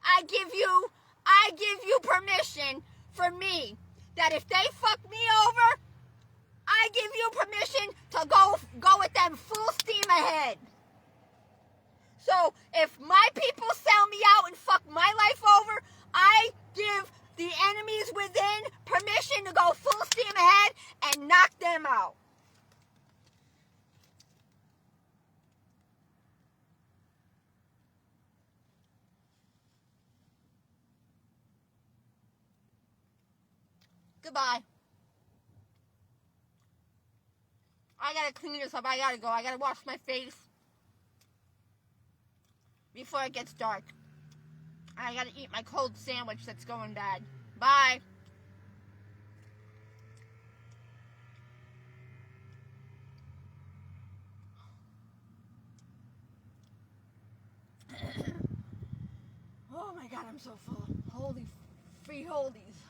I give you permission for me that if they fuck me over, I give you permission to go with them full steam ahead. So if my people sell me out and fuck my life over, I give the enemies within permission to go full steam ahead and knock them out. Goodbye. I gotta clean this up. I gotta go. I gotta wash my face before it gets dark. I gotta eat my cold sandwich that's going bad. Bye. Oh my god, I'm so full. Holy free holdies.